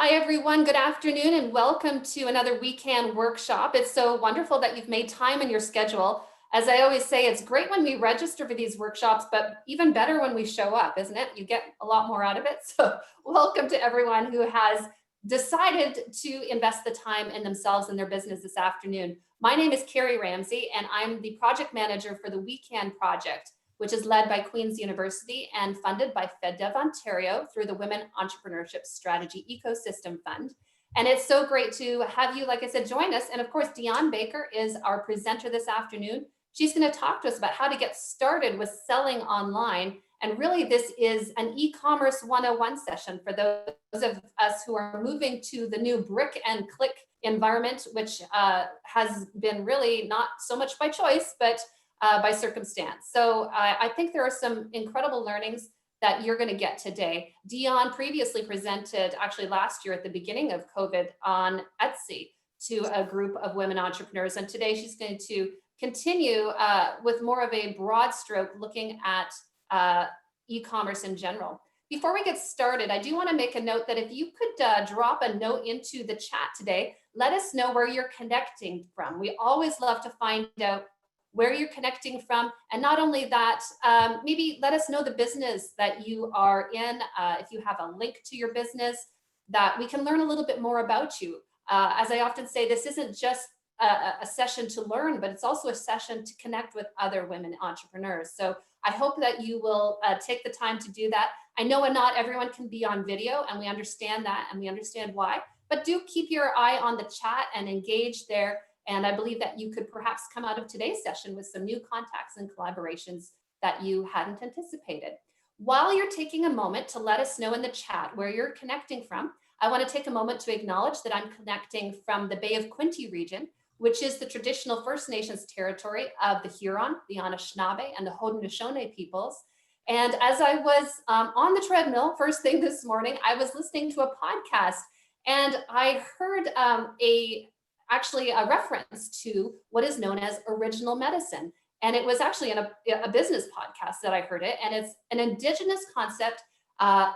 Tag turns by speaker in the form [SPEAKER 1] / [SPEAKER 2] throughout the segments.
[SPEAKER 1] Hi, everyone. Good afternoon and welcome to another weekend workshop. It's so wonderful that you've made time in your schedule. As I always say, it's great when we register for these workshops, but even better when we show up, isn't it? You get a lot more out of it. So welcome to everyone who has decided to invest the time in themselves and their business this afternoon. My name is Carrie Ramsay, and I'm the project manager for the Weekend Project, which is led by Queen's University and funded by FedDev Ontario through the Women Entrepreneurship Strategy Ecosystem Fund. And it's so great to have you, like I said, join us. And of course, Dionne Baker is our presenter this afternoon. She's going to talk to us about how to get started with selling online. And really, this is an e-commerce 101 session for those of us who are moving to the new brick and click environment, which has been really not so much by choice, but by circumstance. So I think there are some incredible learnings that you're going to get today. Dionne previously presented, actually last year at the beginning of COVID, on Etsy to a group of women entrepreneurs. And today she's going to continue with more of a broad stroke looking at e-commerce in general. Before we get started, I do want to make a note that if you could drop a note into the chat today, let us know where you're connecting from. We always love to find out where you're connecting from. And not only that, maybe let us know the business that you are in. If you have a link to your business, that we can learn a little bit more about you. As I often say, this isn't just a session to learn, but it's also a session to connect with other women entrepreneurs. So I hope that you will take the time to do that. I know not everyone can be on video, and we understand that, and we understand why, but do keep your eye on the chat and engage there. And I believe that you could perhaps come out of today's session with some new contacts and collaborations that you hadn't anticipated. While you're taking a moment to let us know in the chat where you're connecting from, I want to take a moment to acknowledge that I'm connecting from the Bay of Quinte region, which is the traditional First Nations territory of the Huron, the Anishinaabe, and the Haudenosaunee peoples. And as I was on the treadmill first thing this morning, I was listening to a podcast, and I heard actually a reference to what is known as original medicine. And it was actually in a business podcast that I heard it. And it's an indigenous concept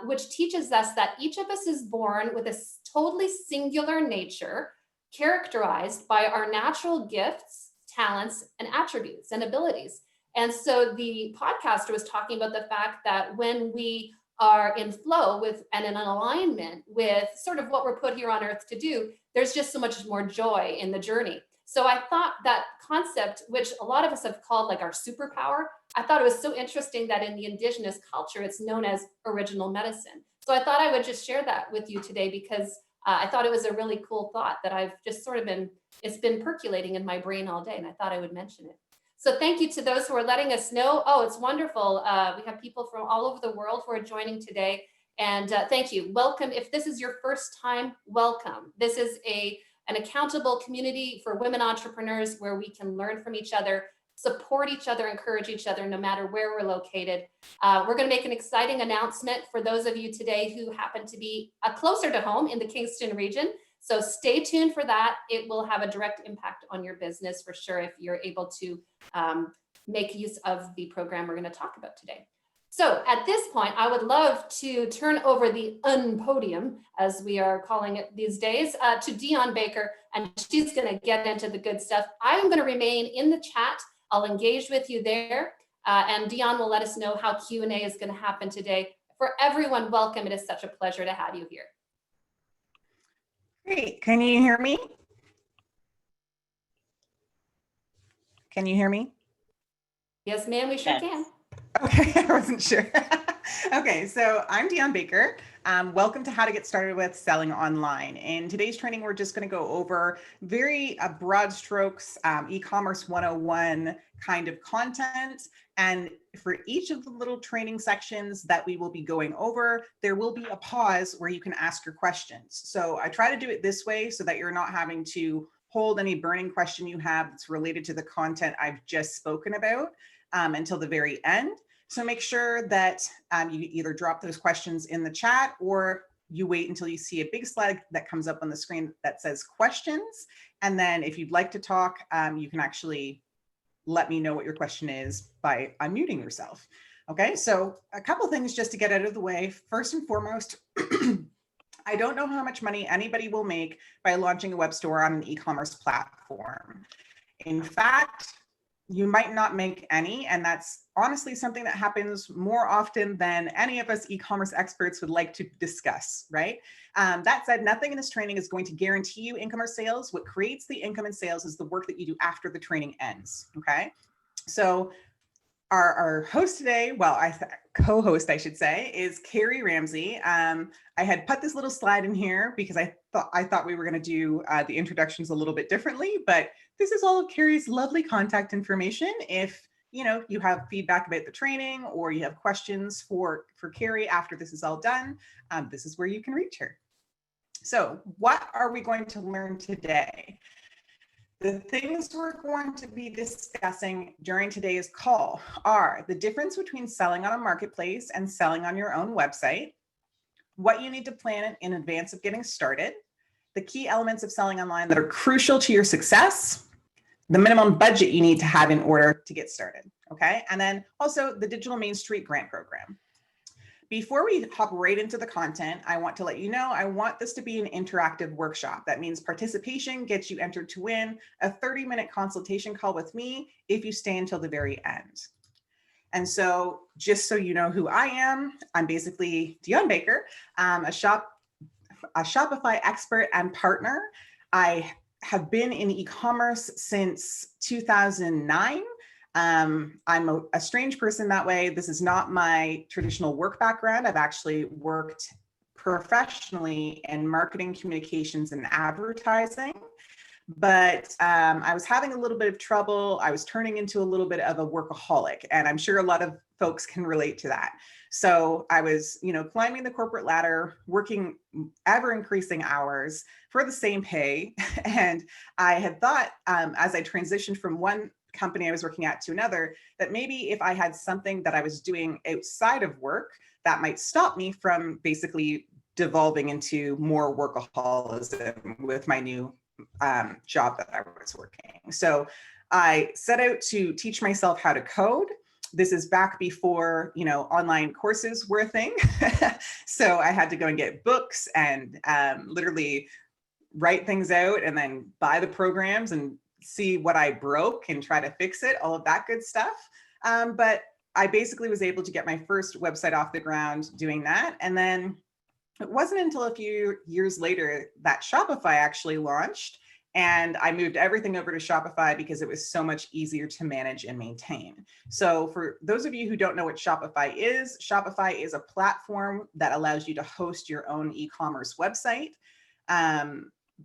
[SPEAKER 1] which teaches us that each of us is born with a totally singular nature characterized by our natural gifts, talents, and attributes and abilities. And so the podcaster was talking about the fact that when we are in flow with and in alignment with sort of what we're put here on earth to do, there's just so much more joy in the journey. So I thought that concept, which a lot of us have called like our superpower, I thought it was so interesting that in the indigenous culture, it's known as original medicine. So I thought I would just share that with you today because I thought it was a really cool thought that I've just sort of it's been percolating in my brain all day, and I thought I would mention it. So thank you to those who are letting us know. Oh, it's wonderful. We have people from all over the world who are joining today. And thank you. Welcome. If this is your first time, welcome. This is an accountable community for women entrepreneurs where we can learn from each other, support each other, encourage each other, no matter where we're located. We're going to make an exciting announcement for those of you today who happen to be closer to home in the Kingston region. So stay tuned for that. It will have a direct impact on your business for sure if you're able to make use of the program we're going to talk about today. So at this point, I would love to turn over the podium, as we are calling it these days, to Dionne Baker, and she's going to get into the good stuff. I am going to remain in the chat. I'll engage with you there, and Dionne will let us know how Q&A is going to happen today. For everyone, welcome. It is such a pleasure to have you here.
[SPEAKER 2] Great. Can you hear me? Can you hear me?
[SPEAKER 1] Yes, ma'am, we sure can.
[SPEAKER 2] Okay, I wasn't sure. Okay, so I'm Dionne Baker. Welcome to How to Get Started with Selling Online. In today's training, we're just going to go over very broad strokes, e-commerce 101 kind of content. And for each of the little training sections that we will be going over, there will be a pause where you can ask your questions. So I try to do it this way so that you're not having to hold any burning question you have that's related to the content I've just spoken about until the very end. So make sure that you either drop those questions in the chat or you wait until you see a big slide that comes up on the screen that says questions. And then if you'd like to talk, you can actually let me know what your question is by unmuting yourself. Okay, so a couple things just to get out of the way. First and foremost, I don't know how much money anybody will make by launching a web store on an e-commerce platform. In fact, you might not make any, and that's honestly something that happens more often than any of us e-commerce experts would like to discuss, right? That said, nothing in this training is going to guarantee you income or sales. What creates the income and sales is the work that you do after the training ends, okay? So our host today, well, co-host, I should say, is Carrie Ramsay. I had put this little slide in here because I thought we were going to do the introductions a little bit differently, but this is all of Carrie's lovely contact information. If you have feedback about the training or you have questions for Carrie after this is all done, this is where you can reach her. So what are we going to learn today? The things we're going to be discussing during today's call are the difference between selling on a marketplace and selling on your own website, what you need to plan in advance of getting started, the key elements of selling online that are crucial to your success, the minimum budget you need to have in order to get started, okay? And then also the Digital Main Street Grant Program. Before we hop right into the content, I want to let you know, I want this to be an interactive workshop. That means participation gets you entered to win a 30-minute consultation call with me if you stay until the very end. And so just so you know who I am, I'm basically Dionne Baker, a Shopify expert and partner. I have been in e-commerce since 2009. I'm a strange person that way. This is not my traditional work background. I've actually worked professionally in marketing, communications, and advertising. But I was having a little bit of trouble. I was turning into a little bit of a workaholic, and I'm sure a lot of folks can relate to that. So I was, climbing the corporate ladder, working ever increasing hours for the same pay. And I had thought, as I transitioned from one company I was working at to another, that maybe if I had something that I was doing outside of work, that might stop me from basically devolving into more workaholism with my new job that I was working. So I set out to teach myself how to code. This is back before, online courses were a thing. So I had to go and get books and literally write things out and then buy the programs and see what I broke and try to fix it, all of that good stuff. But I basically was able to get my first website off the ground doing that. And then it wasn't until a few years later that Shopify actually launched, and I moved everything over to Shopify because it was so much easier to manage and maintain. So for those of you who don't know what Shopify is a platform that allows you to host your own e-commerce website.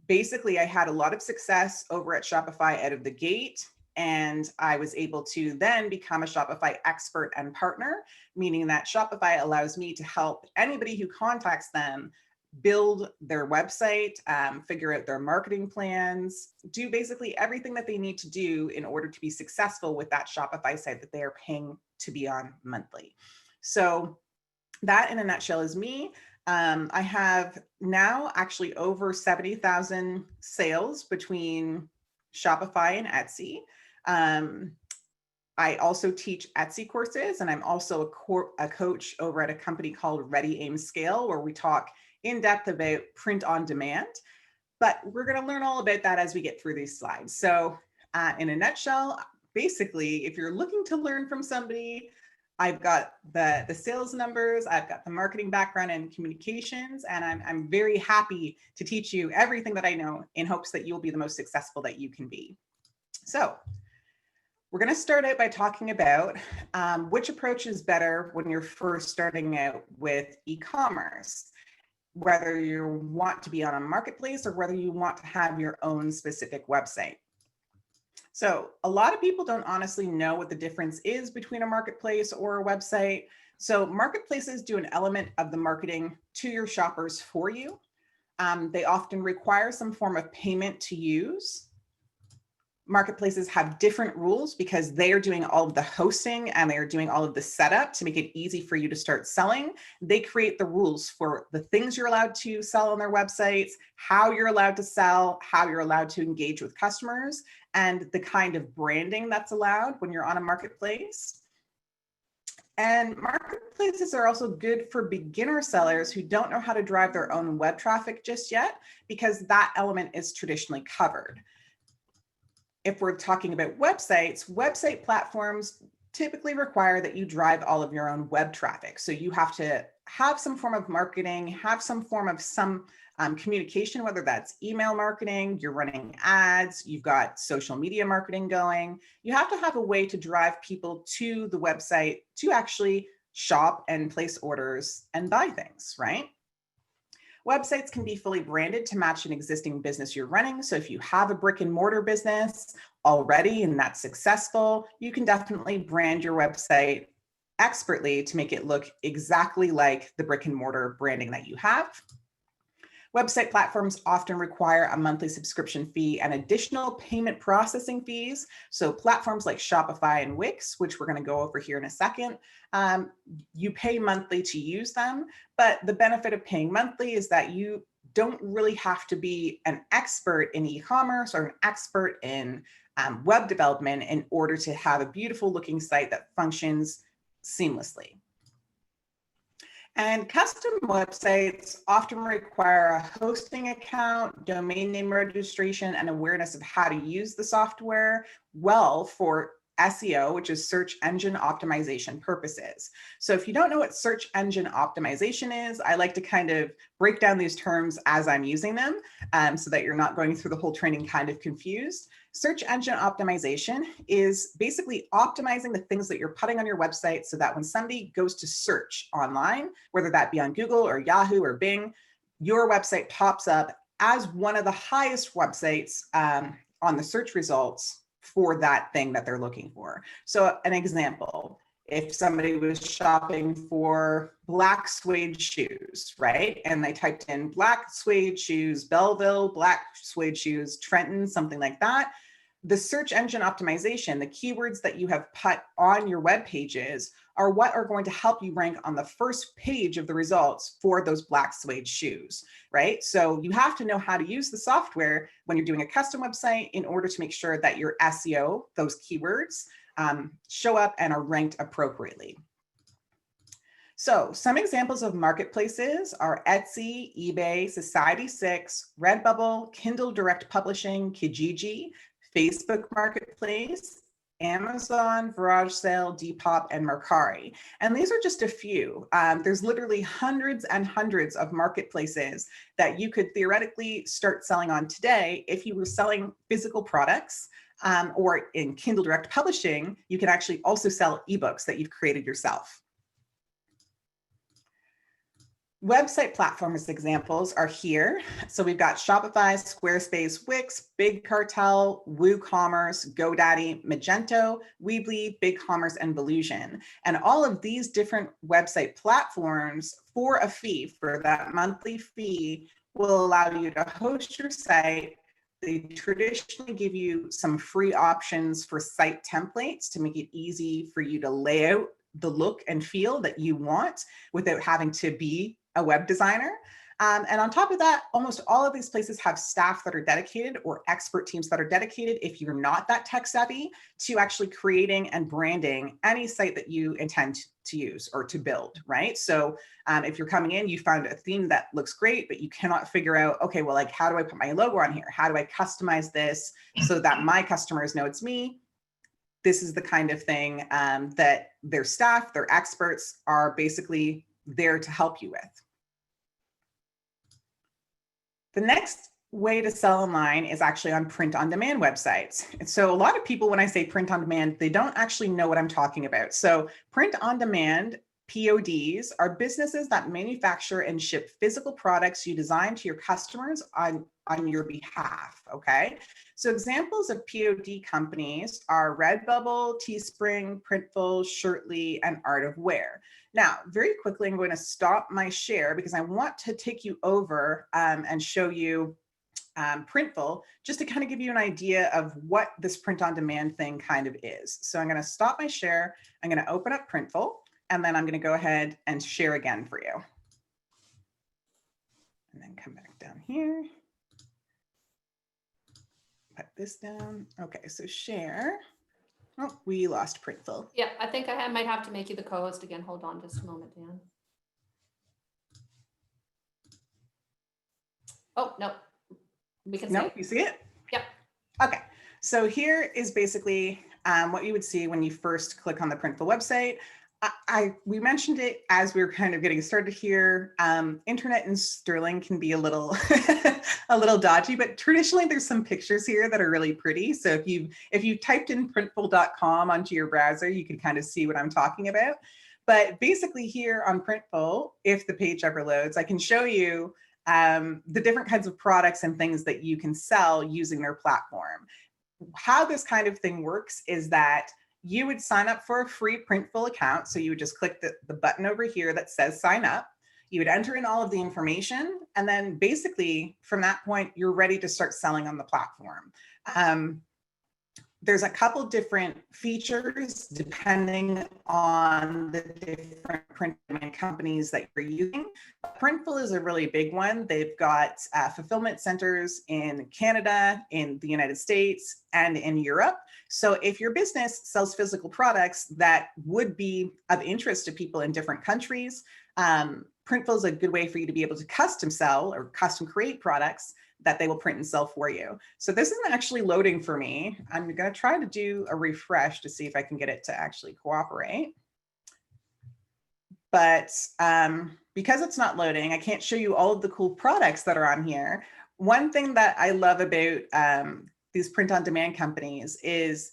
[SPEAKER 2] Basically, I had a lot of success over at Shopify out of the gate, and I was able to then become a Shopify expert and partner, meaning that Shopify allows me to help anybody who contacts them build their website, figure out their marketing plans, do basically everything that they need to do in order to be successful with that Shopify site that they are paying to be on monthly. So that in a nutshell is me. I have now actually over 70,000 sales between Shopify and Etsy. I also teach Etsy courses, and I'm also a coach over at a company called Ready, Aim, Scale, where we talk in depth about print on demand. But we're going to learn all about that as we get through these slides. So in a nutshell, basically, if you're looking to learn from somebody, I've got the sales numbers, I've got the marketing background and communications, and I'm very happy to teach you everything that I know in hopes that you'll be the most successful that you can be. So we're going to start out by talking about which approach is better when you're first starting out with e-commerce, whether you want to be on a marketplace or whether you want to have your own specific website. So a lot of people don't honestly know what the difference is between a marketplace or a website. So marketplaces do an element of the marketing to your shoppers for you. They often require some form of payment to use. Marketplaces have different rules because they are doing all of the hosting and they are doing all of the setup to make it easy for you to start selling. They create the rules for the things you're allowed to sell on their websites, how you're allowed to sell, how you're allowed to engage with customers, and the kind of branding that's allowed when you're on a marketplace. And marketplaces are also good for beginner sellers who don't know how to drive their own web traffic just yet, because that element is traditionally covered. If we're talking about websites, website platforms typically require that you drive all of your own web traffic. So you have to have some form of marketing, have some form of communication, whether that's email marketing, you're running ads, you've got social media marketing going. You have to have a way to drive people to the website to actually shop and place orders and buy things, right? Websites can be fully branded to match an existing business you're running. So if you have a brick and mortar business already and that's successful, you can definitely brand your website expertly to make it look exactly like the brick and mortar branding that you have. Website platforms often require a monthly subscription fee and additional payment processing fees. So platforms like Shopify and Wix, which we're going to go over here in a second, you pay monthly to use them. But the benefit of paying monthly is that you don't really have to be an expert in e-commerce or an expert in web development in order to have a beautiful looking site that functions seamlessly. And custom websites often require a hosting account, domain name registration, and awareness of how to use the software well for SEO, which is search engine optimization purposes. So if you don't know what search engine optimization is, I like to kind of break down these terms as I'm using them so that you're not going through the whole training kind of confused. Search engine optimization is basically optimizing the things that you're putting on your website so that when somebody goes to search online, whether that be on Google or Yahoo or Bing, your website pops up as one of the highest websites on the search results for that thing that they're looking for. So an example, if somebody was shopping for black suede shoes, right? And they typed in black suede shoes, Belleville, black suede shoes, Trenton, something like that. The search engine optimization, the keywords that you have put on your web pages are what are going to help you rank on the first page of the results for those black suede shoes, right? So you have to know how to use the software when you're doing a custom website in order to make sure that your SEO, those keywords, show up and are ranked appropriately. So some examples of marketplaces are Etsy, eBay, Society6, Redbubble, Kindle Direct Publishing, Kijiji, Facebook Marketplace, Amazon, Garage Sale, Depop, and Mercari. And these are just a few. There's literally hundreds and hundreds of marketplaces that you could theoretically start selling on today if you were selling physical products. Or in Kindle Direct Publishing, you can actually also sell ebooks that you've created yourself. Website platforms examples are here. So we've got Shopify, Squarespace, Wix, BigCartel, WooCommerce, GoDaddy, Magento, Weebly, BigCommerce, and Volusion. And all of these different website platforms for a fee, for that monthly fee, will allow you to host your site. They traditionally give you some free options for site templates to make it easy for you to lay out the look and feel that you want without having to be a web designer. And on top of that, almost all of these places have staff that are dedicated or expert teams that are dedicated, if you're not that tech savvy, to actually creating and branding any site that you intend to use or to build, right? So if you're coming in, you found a theme that looks great, but you cannot figure out, okay, well, like, how do I put my logo on here? How do I customize this so that my customers know it's me? This is the kind of thing that their staff, their experts are basically there to help you with. The next way to sell online is actually on print-on-demand websites. And so a lot of people, when I say print-on-demand, they don't actually know what I'm talking about. So print-on-demand PODs are businesses that manufacture and ship physical products you design to your customers on your behalf, okay? So examples of POD companies are Redbubble, Teespring, Printful, Shirtly, and Art of Wear. Now, very quickly, I'm going to stop my share because I want to take you over and show you Printful, just to kind of give you an idea of what this print-on-demand thing kind of is. So I'm going to stop my share. I'm going to open up Printful, and then I'm going to go ahead and share again for you. And then come back down here. Put this down. Okay, so share. Oh, we lost Printful.
[SPEAKER 1] Yeah, I think I might have to make you the co-host again. Hold on just a moment, Dan. Oh, no, we can
[SPEAKER 2] No,
[SPEAKER 1] see it.
[SPEAKER 2] you see it?
[SPEAKER 1] Yep.
[SPEAKER 2] Okay, so here is basically what you would see when you first click on the Printful website. We mentioned it as we were kind of getting started here. Internet in Sterling can be a little a little dodgy, but traditionally there's some pictures here that are really pretty. So if you typed in printful.com onto your browser, you can kind of see what I'm talking about. But basically here on Printful, if the page ever loads, I can show you the different kinds of products and things that you can sell using their platform. How this kind of thing works is that you would sign up for a free Printful account. So you would just click the button over here that says sign up. You would enter in all of the information. And then basically from that point, you're ready to start selling on the platform. There's a couple different features depending on the different print companies that you're using. Printful is a really big one. They've got fulfillment centers in Canada, in the United States, and in Europe. So if your business sells physical products that would be of interest to people in different countries, Printful is a good way for you to be able to custom sell or custom create products that they will print and sell for you. So this isn't actually loading for me. I'm going to try to do a refresh to see if I can get it to actually cooperate. But because it's not loading, I can't show you all of the cool products that are on here. One thing that I love about these print-on-demand companies is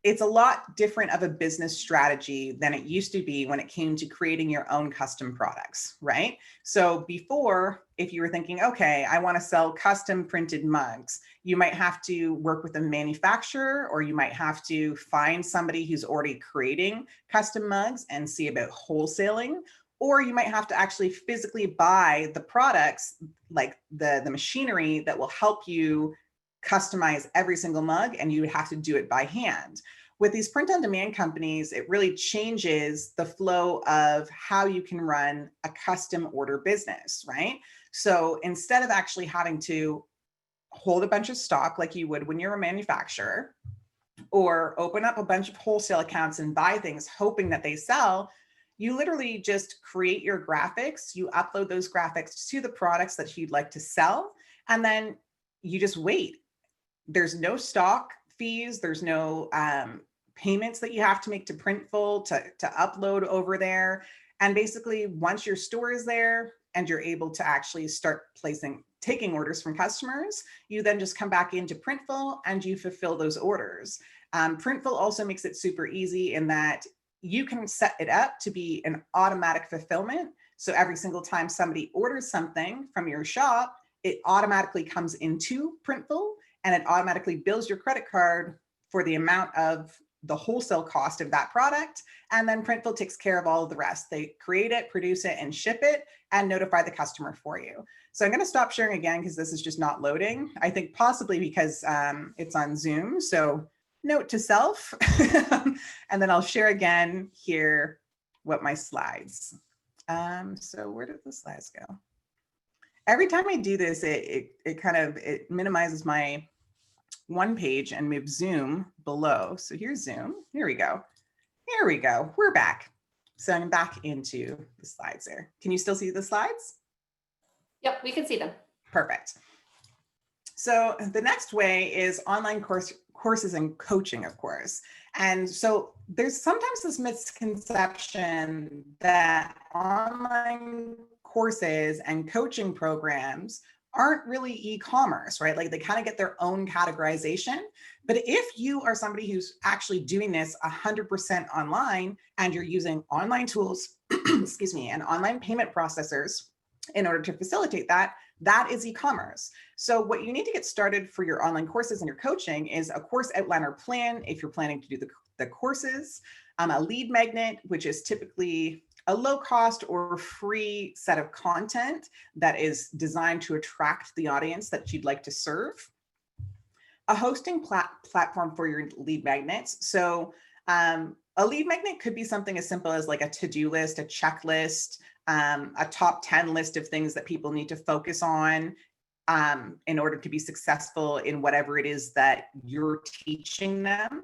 [SPEAKER 2] it's a lot different of a business strategy than it used to be when it came to creating your own custom products, right? So before, if you were thinking, okay, I want to sell custom printed mugs, you might have to work with a manufacturer, or you might have to find somebody who's already creating custom mugs and see about wholesaling, or you might have to actually physically buy the products, like the machinery that will help you customize every single mug, and you would have to do it by hand. With these print-on-demand companies, it really changes the flow of how you can run a custom order business, right? So instead of actually having to hold a bunch of stock like you would when you're a manufacturer, or open up a bunch of wholesale accounts and buy things hoping that they sell, you literally just create your graphics, you upload those graphics to the products that you'd like to sell, and then you just wait. There's no stock fees, there's no payments that you have to make to Printful to upload over there. And basically, once your store is there and you're able to actually start taking orders from customers, you then just come back into Printful and you fulfill those orders. Printful also makes it super easy in that you can set it up to be an automatic fulfillment. So every single time somebody orders something from your shop, it automatically comes into Printful, and it automatically bills your credit card for the amount of the wholesale cost of that product. And then Printful takes care of all of the rest. They create it, produce it, and ship it, and notify the customer for you. So I'm going to stop sharing again because this is just not loading. I think possibly because it's on Zoom. So note to self. And then I'll share again here what my slides. So where did the slides go? Every time I do this, it minimizes my one page and moves Zoom below. So here's Zoom. Here we go. Here we go. We're back. So I'm back into the slides there. Can you still see the slides?
[SPEAKER 1] Yep, we can see them.
[SPEAKER 2] Perfect. So the next way is online courses and coaching, of course. And so there's sometimes this misconception that online courses and coaching programs aren't really e-commerce, right? Like they kind of get their own categorization. But if you are somebody who's actually doing this 100% online and you're using online tools, excuse me, and online payment processors in order to facilitate that, that is e-commerce. So what you need to get started for your online courses and your coaching is a course outline or plan if you're planning to do the courses, a lead magnet, which is typically a low cost or free set of content that is designed to attract the audience that you'd like to serve, a hosting platform for your lead magnets. So a lead magnet could be something as simple as like a to-do list, a checklist, a top 10 list of things that people need to focus on in order to be successful in whatever it is that you're teaching them.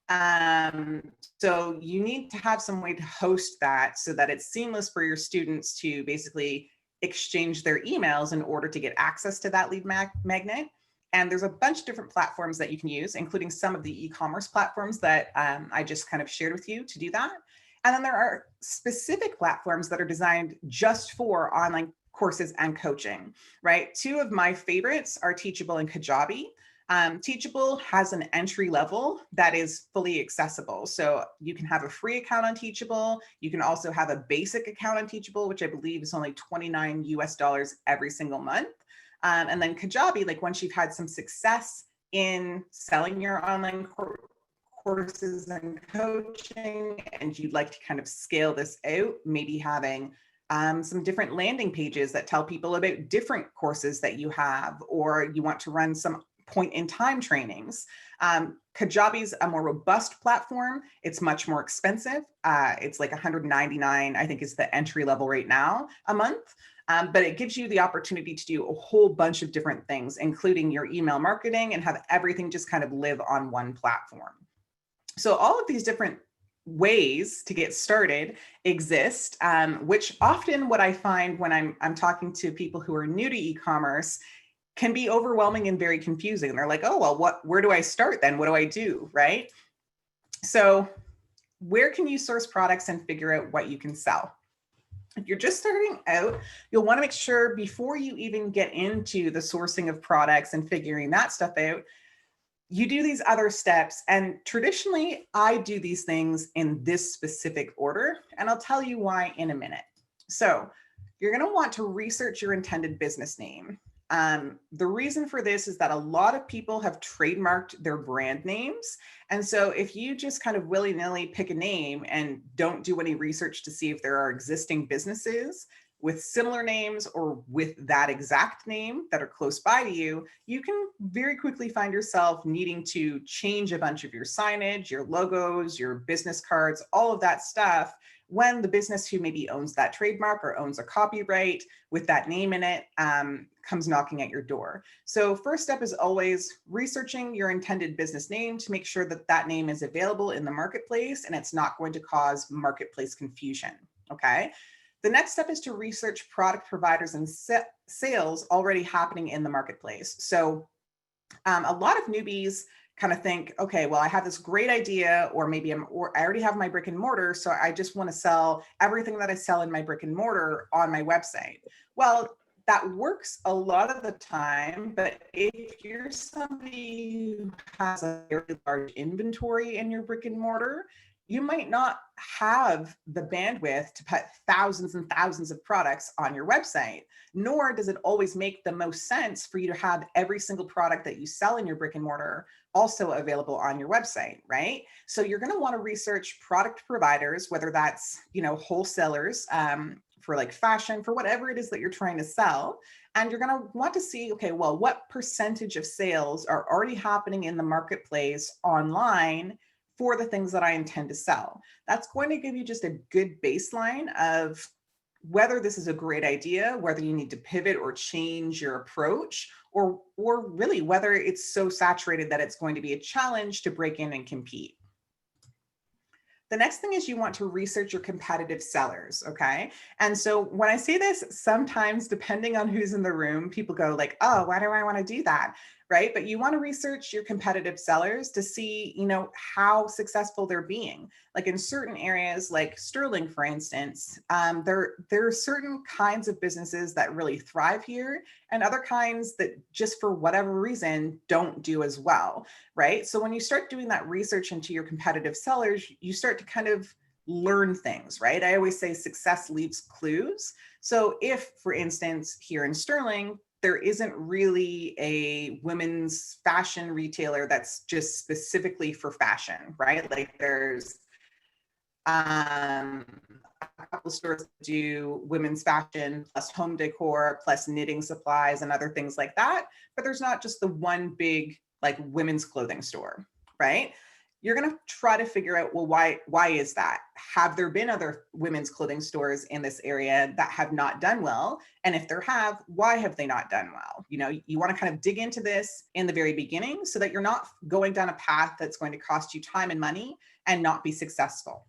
[SPEAKER 2] Um, so you need to have some way to host that so that it's seamless for your students to basically exchange their emails in order to get access to that lead magnet. And there's a bunch of different platforms that you can use, including some of the e-commerce platforms that I just kind of shared with you to do that. And then there are specific platforms that are designed just for online courses and coaching, right? Two of my favorites are Teachable and Kajabi. Teachable has an entry level that is fully accessible. So you can have a free account on Teachable. You can also have a basic account on Teachable, which I believe is only $29 US every single month. And then Kajabi, like once you've had some success in selling your online courses and coaching, and you'd like to kind of scale this out, maybe having some different landing pages that tell people about different courses that you have, or you want to run some point in time trainings. Kajabi's a more robust platform. It's much more expensive. It's like $199, I think is the entry level right now a month. But it gives you the opportunity to do a whole bunch of different things, including your email marketing, and have everything just kind of live on one platform. So all of these different ways to get started exist, which often what I find when I'm talking to people who are new to e-commerce can be overwhelming and very confusing. They're like, oh, well, where do I start then? What do I do, right? So where can you source products and figure out what you can sell? If you're just starting out, you'll want to make sure before you even get into the sourcing of products and figuring that stuff out, you do these other steps. And traditionally, I do these things in this specific order, and I'll tell you why in a minute. So you're going to want to research your intended business name. The reason for this is that a lot of people have trademarked their brand names. And so if you just kind of willy-nilly pick a name and don't do any research to see if there are existing businesses with similar names or with that exact name that are close by to you, you can very quickly find yourself needing to change a bunch of your signage, your logos, your business cards, all of that stuff, when the business who maybe owns that trademark or owns a copyright with that name in it comes knocking at your door. So first step is always researching your intended business name to make sure that that name is available in the marketplace and it's not going to cause marketplace confusion, okay? The next step is to research product providers and sales already happening in the marketplace. So a lot of newbies kind of think, okay, well, I have this great idea, or maybe I already have my brick and mortar, so I just want to sell everything that I sell in my brick and mortar on my website. Well, that works a lot of the time, but if you're somebody who has a very large inventory in your brick and mortar, you might not have the bandwidth to put thousands and thousands of products on your website, nor does it always make the most sense for you to have every single product that you sell in your brick and mortar also available on your website, right? So you're going to want to research product providers, whether that's, wholesalers for like fashion, for whatever it is that you're trying to sell. And you're going to want to see, okay, well, what percentage of sales are already happening in the marketplace online for the things that I intend to sell. That's going to give you just a good baseline of whether this is a great idea, whether you need to pivot or change your approach, or really whether it's so saturated that it's going to be a challenge to break in and compete. The next thing is you want to research your competitive sellers, okay? And so when I say this, sometimes depending on who's in the room, people go like, oh, why do I want to do that? Right? But you want to research your competitive sellers to see, how successful they're being. Like in certain areas, like Sterling, for instance, there are certain kinds of businesses that really thrive here and other kinds that just for whatever reason don't do as well, right? So when you start doing that research into your competitive sellers, you start to kind of learn things, right? I always say success leaves clues. So if, for instance, here in Sterling, there isn't really a women's fashion retailer that's just specifically for fashion, right? Like there's a couple stores that do women's fashion plus home decor plus knitting supplies and other things like that. But there's not just the one big like women's clothing store, right? you're going to try to figure out, well, why is that? Have there been other women's clothing stores in this area that have not done well? And if there have, why have they not done well? You know, you want to kind of dig into this in the very beginning so that you're not going down a path that's going to cost you time and money and not be successful.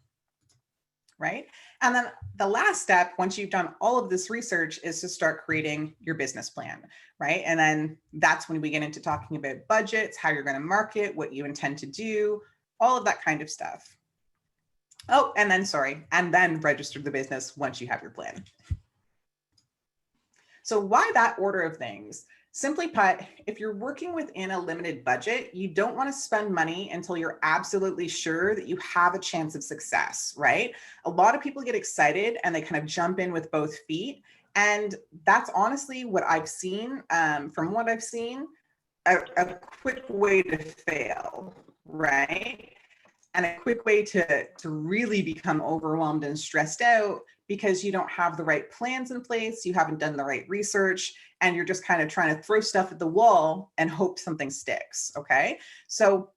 [SPEAKER 2] Right? And then the last step, once you've done all of this research, is to start creating your business plan, right? And then that's when we get into talking about budgets, how you're going to market, what you intend to do, all of that kind of stuff. Oh, and then register the business once you have your plan. So why that order of things? Simply put, if you're working within a limited budget, you don't want to spend money until you're absolutely sure that you have a chance of success, right? A lot of people get excited and they kind of jump in with both feet. And that's honestly what I've seen, from what I've seen, a quick way to fail, right? And a quick way to really become overwhelmed and stressed out because you don't have the right plans in place, you haven't done the right research, and you're just kind of trying to throw stuff at the wall and hope something sticks, okay? So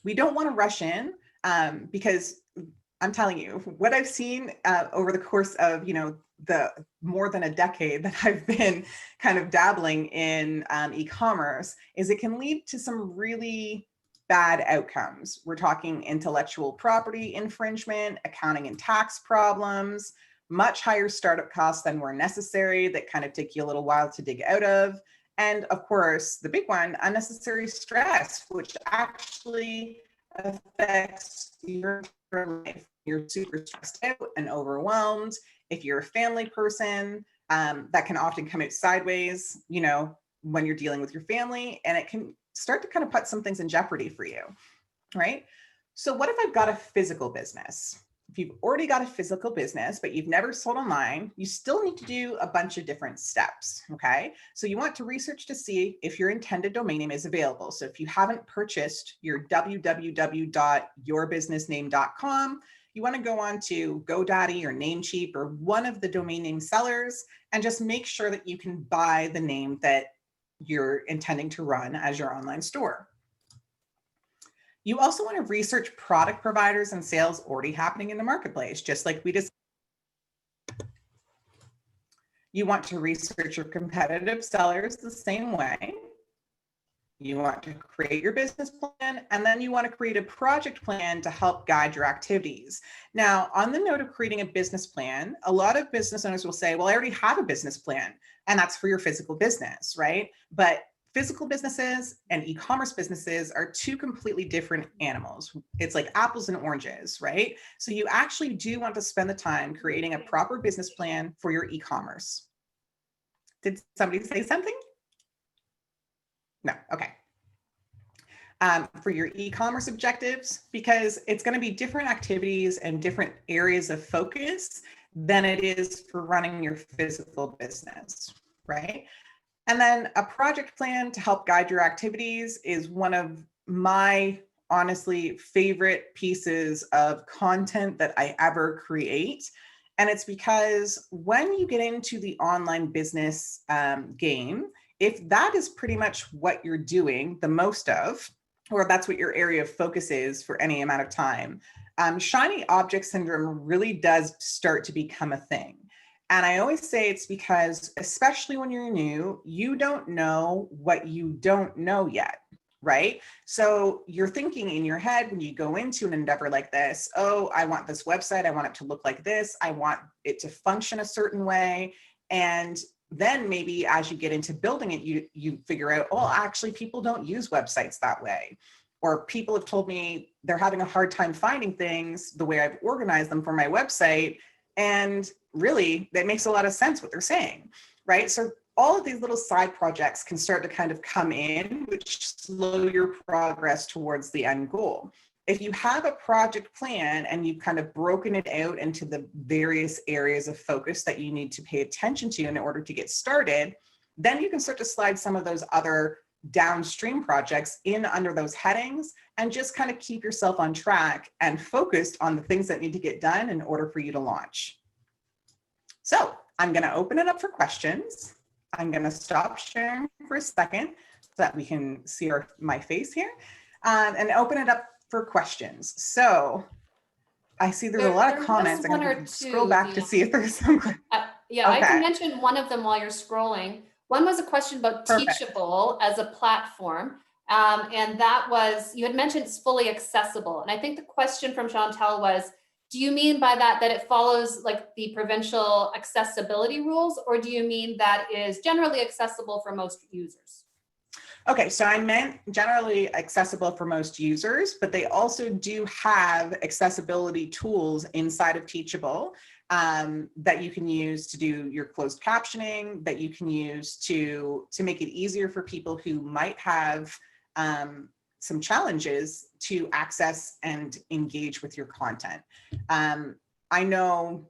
[SPEAKER 2] we don't want to rush in because I'm telling you, what I've seen over the course of, the more than a decade that I've been kind of dabbling in e-commerce is it can lead to some really bad outcomes. We're talking intellectual property infringement, accounting and tax problems, much higher startup costs than were necessary that kind of take you a little while to dig out of. And of course, the big one, unnecessary stress, which actually affects your life. You're super stressed out and overwhelmed. If you're a family person, that can often come out sideways, when you're dealing with your family, and it can start to kind of put some things in jeopardy for you, right? So what if I've got a physical business? If you've already got a physical business, but you've never sold online, you still need to do a bunch of different steps, okay? So you want to research to see if your intended domain name is available. So if you haven't purchased your www.yourbusinessname.com, you want to go on to GoDaddy or Namecheap or one of the domain name sellers and just make sure that you can buy the name that you're intending to run as your online store. You also want to research product providers and sales already happening in the marketplace, just like we discussed. You want to research your competitive sellers the same way. You want to create your business plan, and then you want to create a project plan to help guide your activities. Now, on the note of creating a business plan, a lot of business owners will say, well, I already have a business plan, and that's for your physical business, right? But physical businesses and e-commerce businesses are two completely different animals. It's like apples and oranges, right? So you actually do want to spend the time creating a proper business plan for your e-commerce. Did somebody say something? No, okay. For your e-commerce objectives, because it's going to be different activities and different areas of focus than it is for running your physical business, right? And then a project plan to help guide your activities is one of my honestly favorite pieces of content that I ever create. And it's because when you get into the online business game, if that is pretty much what you're doing the most of, or that's what your area of focus is for any amount of time, shiny object syndrome really does start to become a thing. And I always say it's because, especially when you're new, you don't know what you don't know yet, right? So you're thinking in your head when you go into an endeavor like this, oh, I want this website, I want it to look like this, I want it to function a certain way. And then maybe as you get into building it, you figure out, oh, actually people don't use websites that way. Or people have told me they're having a hard time finding things the way I've organized them for my website. And really, that makes a lot of sense what they're saying, right? So all of these little side projects can start to kind of come in, which slow your progress towards the end goal. If you have a project plan and you've kind of broken it out into the various areas of focus that you need to pay attention to in order to get started, then you can start to slide some of those other downstream projects in under those headings and just kind of keep yourself on track and focused on the things that need to get done in order for you to launch. So I'm going to open it up for questions. I'm going to stop sharing for a second so that we can see my face here, and open it up for questions. So I see there's a lot of
[SPEAKER 1] There
[SPEAKER 2] comments.
[SPEAKER 1] was
[SPEAKER 2] I'm
[SPEAKER 1] one
[SPEAKER 2] going
[SPEAKER 1] or
[SPEAKER 2] to scroll
[SPEAKER 1] two,
[SPEAKER 2] back to see if there's some.
[SPEAKER 1] yeah, I can
[SPEAKER 2] Okay,
[SPEAKER 1] mention one of them while you're scrolling. One was a question about
[SPEAKER 2] perfect.
[SPEAKER 1] Teachable as a platform. And that was, you had mentioned it's fully accessible. And I think the question from Chantel was, do you mean by that it follows like the provincial accessibility rules, or do you mean that is generally accessible for most users?
[SPEAKER 2] Okay, so I meant generally accessible for most users, but they also do have accessibility tools inside of Teachable that you can use to do your closed captioning, that you can use to make it easier for people who might have some challenges to access and engage with your content. I know,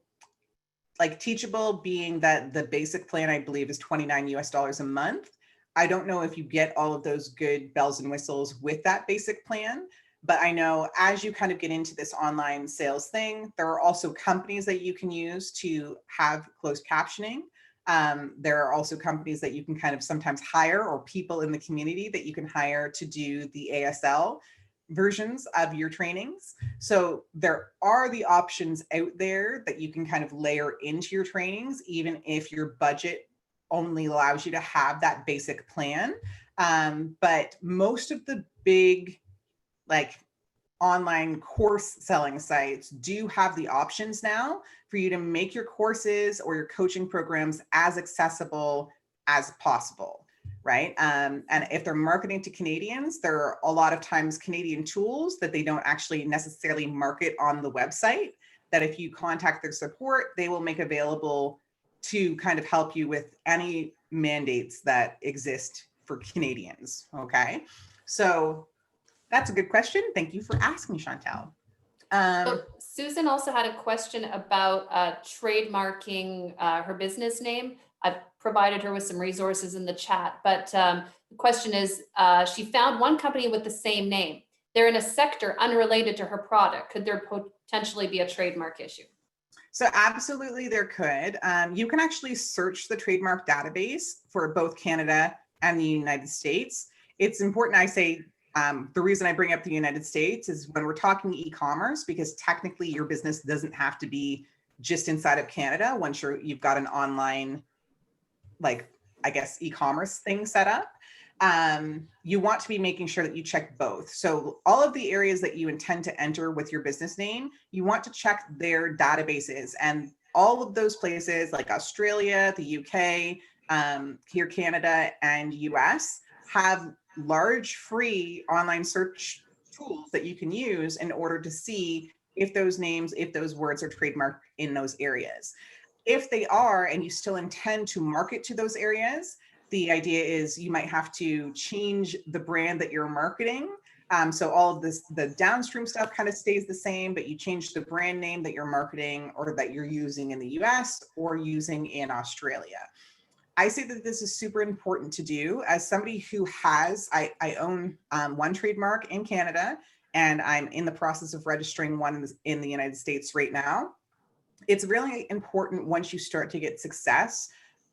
[SPEAKER 2] like Teachable being that the basic plan, I believe, is $29 a month. I don't know if you get all of those good bells and whistles with that basic plan, but I know as you kind of get into this online sales thing, there are also companies that you can use to have closed captioning. There are also companies that you can kind of sometimes hire, or people in the community that you can hire to do the ASL versions of your trainings. So there are the options out there that you can kind of layer into your trainings, even if your budget only allows you to have that basic plan. But most of the big like online course selling sites do have the options now for you to make your courses or your coaching programs as accessible as possible, right? And if they're marketing to Canadians, there are a lot of times Canadian tools that they don't actually necessarily market on the website, that if you contact their support, they will make available to kind of help you with any mandates that exist for Canadians, okay? So that's a good question. Thank you for asking, Chantel.
[SPEAKER 1] So Susan also had a question about trademarking her business name. I've provided her with some resources in the chat, but the question is, she found one company with the same name. They're in a sector unrelated to her product. Could there potentially be a trademark issue?
[SPEAKER 2] So absolutely there could. You can actually search the Trademark Database for both Canada and the United States. It's important, I say, the reason I bring up the United States is when we're talking e-commerce, because technically your business doesn't have to be just inside of Canada once you've got an online, like, I guess, e-commerce thing set up. You want to be making sure that you check both. So all of the areas that you intend to enter with your business name, you want to check their databases, and all of those places like Australia, the UK, here Canada and US have large free online search tools that you can use in order to see if those names, if those words are trademarked in those areas. If they are, and you still intend to market to those areas, the idea is you might have to change the brand that you're marketing. So all of this, the downstream stuff kind of stays the same, but you change the brand name that you're marketing or that you're using in the US or using in Australia. I say that this is super important to do. As somebody who has, I own one trademark in Canada, and I'm in the process of registering one in the United States right now. It's really important once you start to get success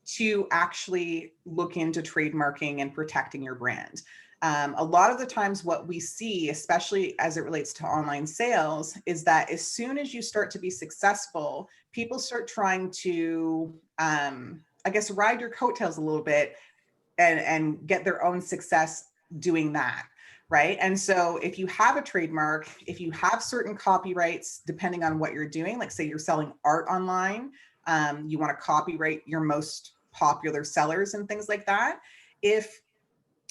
[SPEAKER 2] to actually look into trademarking and protecting your brand. A lot of the times what we see, especially as it relates to online sales, is that as soon as you start to be successful, people start trying to, I guess, ride your coattails a little bit and get their own success doing that, right? And so if you have a trademark, if you have certain copyrights, depending on what you're doing, like say you're selling art online, you want to copyright your most popular sellers and things like that. If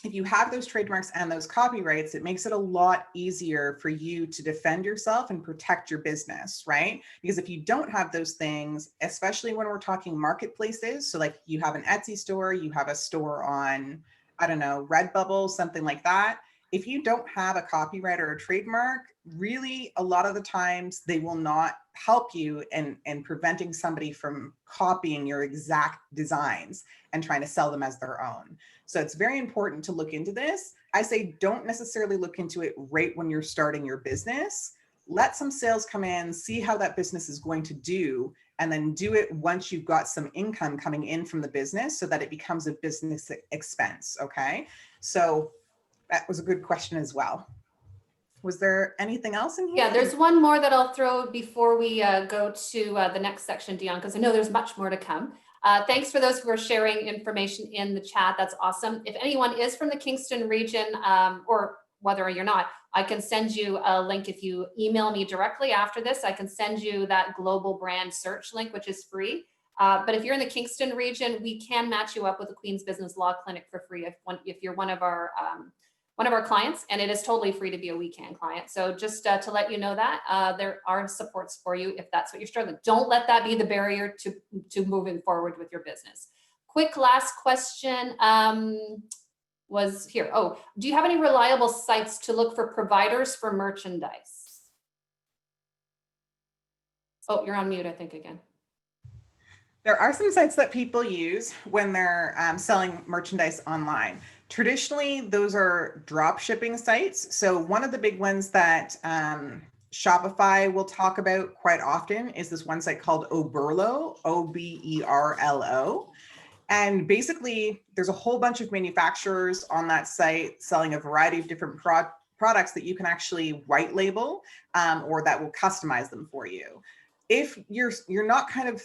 [SPEAKER 2] you have those trademarks and those copyrights, it makes it a lot easier for you to defend yourself and protect your business, right? Because if you don't have those things, especially when we're talking marketplaces, so like you have an Etsy store, you have a store on, I don't know, Redbubble, something like that. If you don't have a copyright or a trademark, really a lot of the times they will not help you in preventing somebody from copying your exact designs and trying to sell them as their own. So it's very important to look into this. I say don't necessarily look into it right when you're starting your business. Let some sales come in, see how that business is going to do, and then do it once you've got some income coming in from the business so that it becomes a business expense, okay? So that was a good question as well. Was there anything else in here?
[SPEAKER 1] Yeah, there's one more that I'll throw before we go to the next section, Dionne, because I know there's much more to come. Thanks for those who are sharing information in the chat. That's awesome. If anyone is from the Kingston region, or whether you're not, I can send you a link. If you email me directly after this, I can send you that global brand search link, which is free. But if you're in the Kingston region, we can match you up with the Queen's Business Law Clinic for free if you're one of our clients, and it is totally free to be a WeCan client. So just to let you know that there are supports for you if that's what you're struggling. Don't let that be the barrier to moving forward with your business. Quick last question was here. Oh, do you have any reliable sites to look for providers for merchandise? Oh, you're on mute, I think, again.
[SPEAKER 2] There are some sites that people use when they're selling merchandise online. Traditionally, those are drop shipping sites. So one of the big ones that Shopify will talk about quite often is this one site called Oberlo, Oberlo. And basically, there's a whole bunch of manufacturers on that site selling a variety of different products that you can actually white label or that will customize them for you. If you're not kind of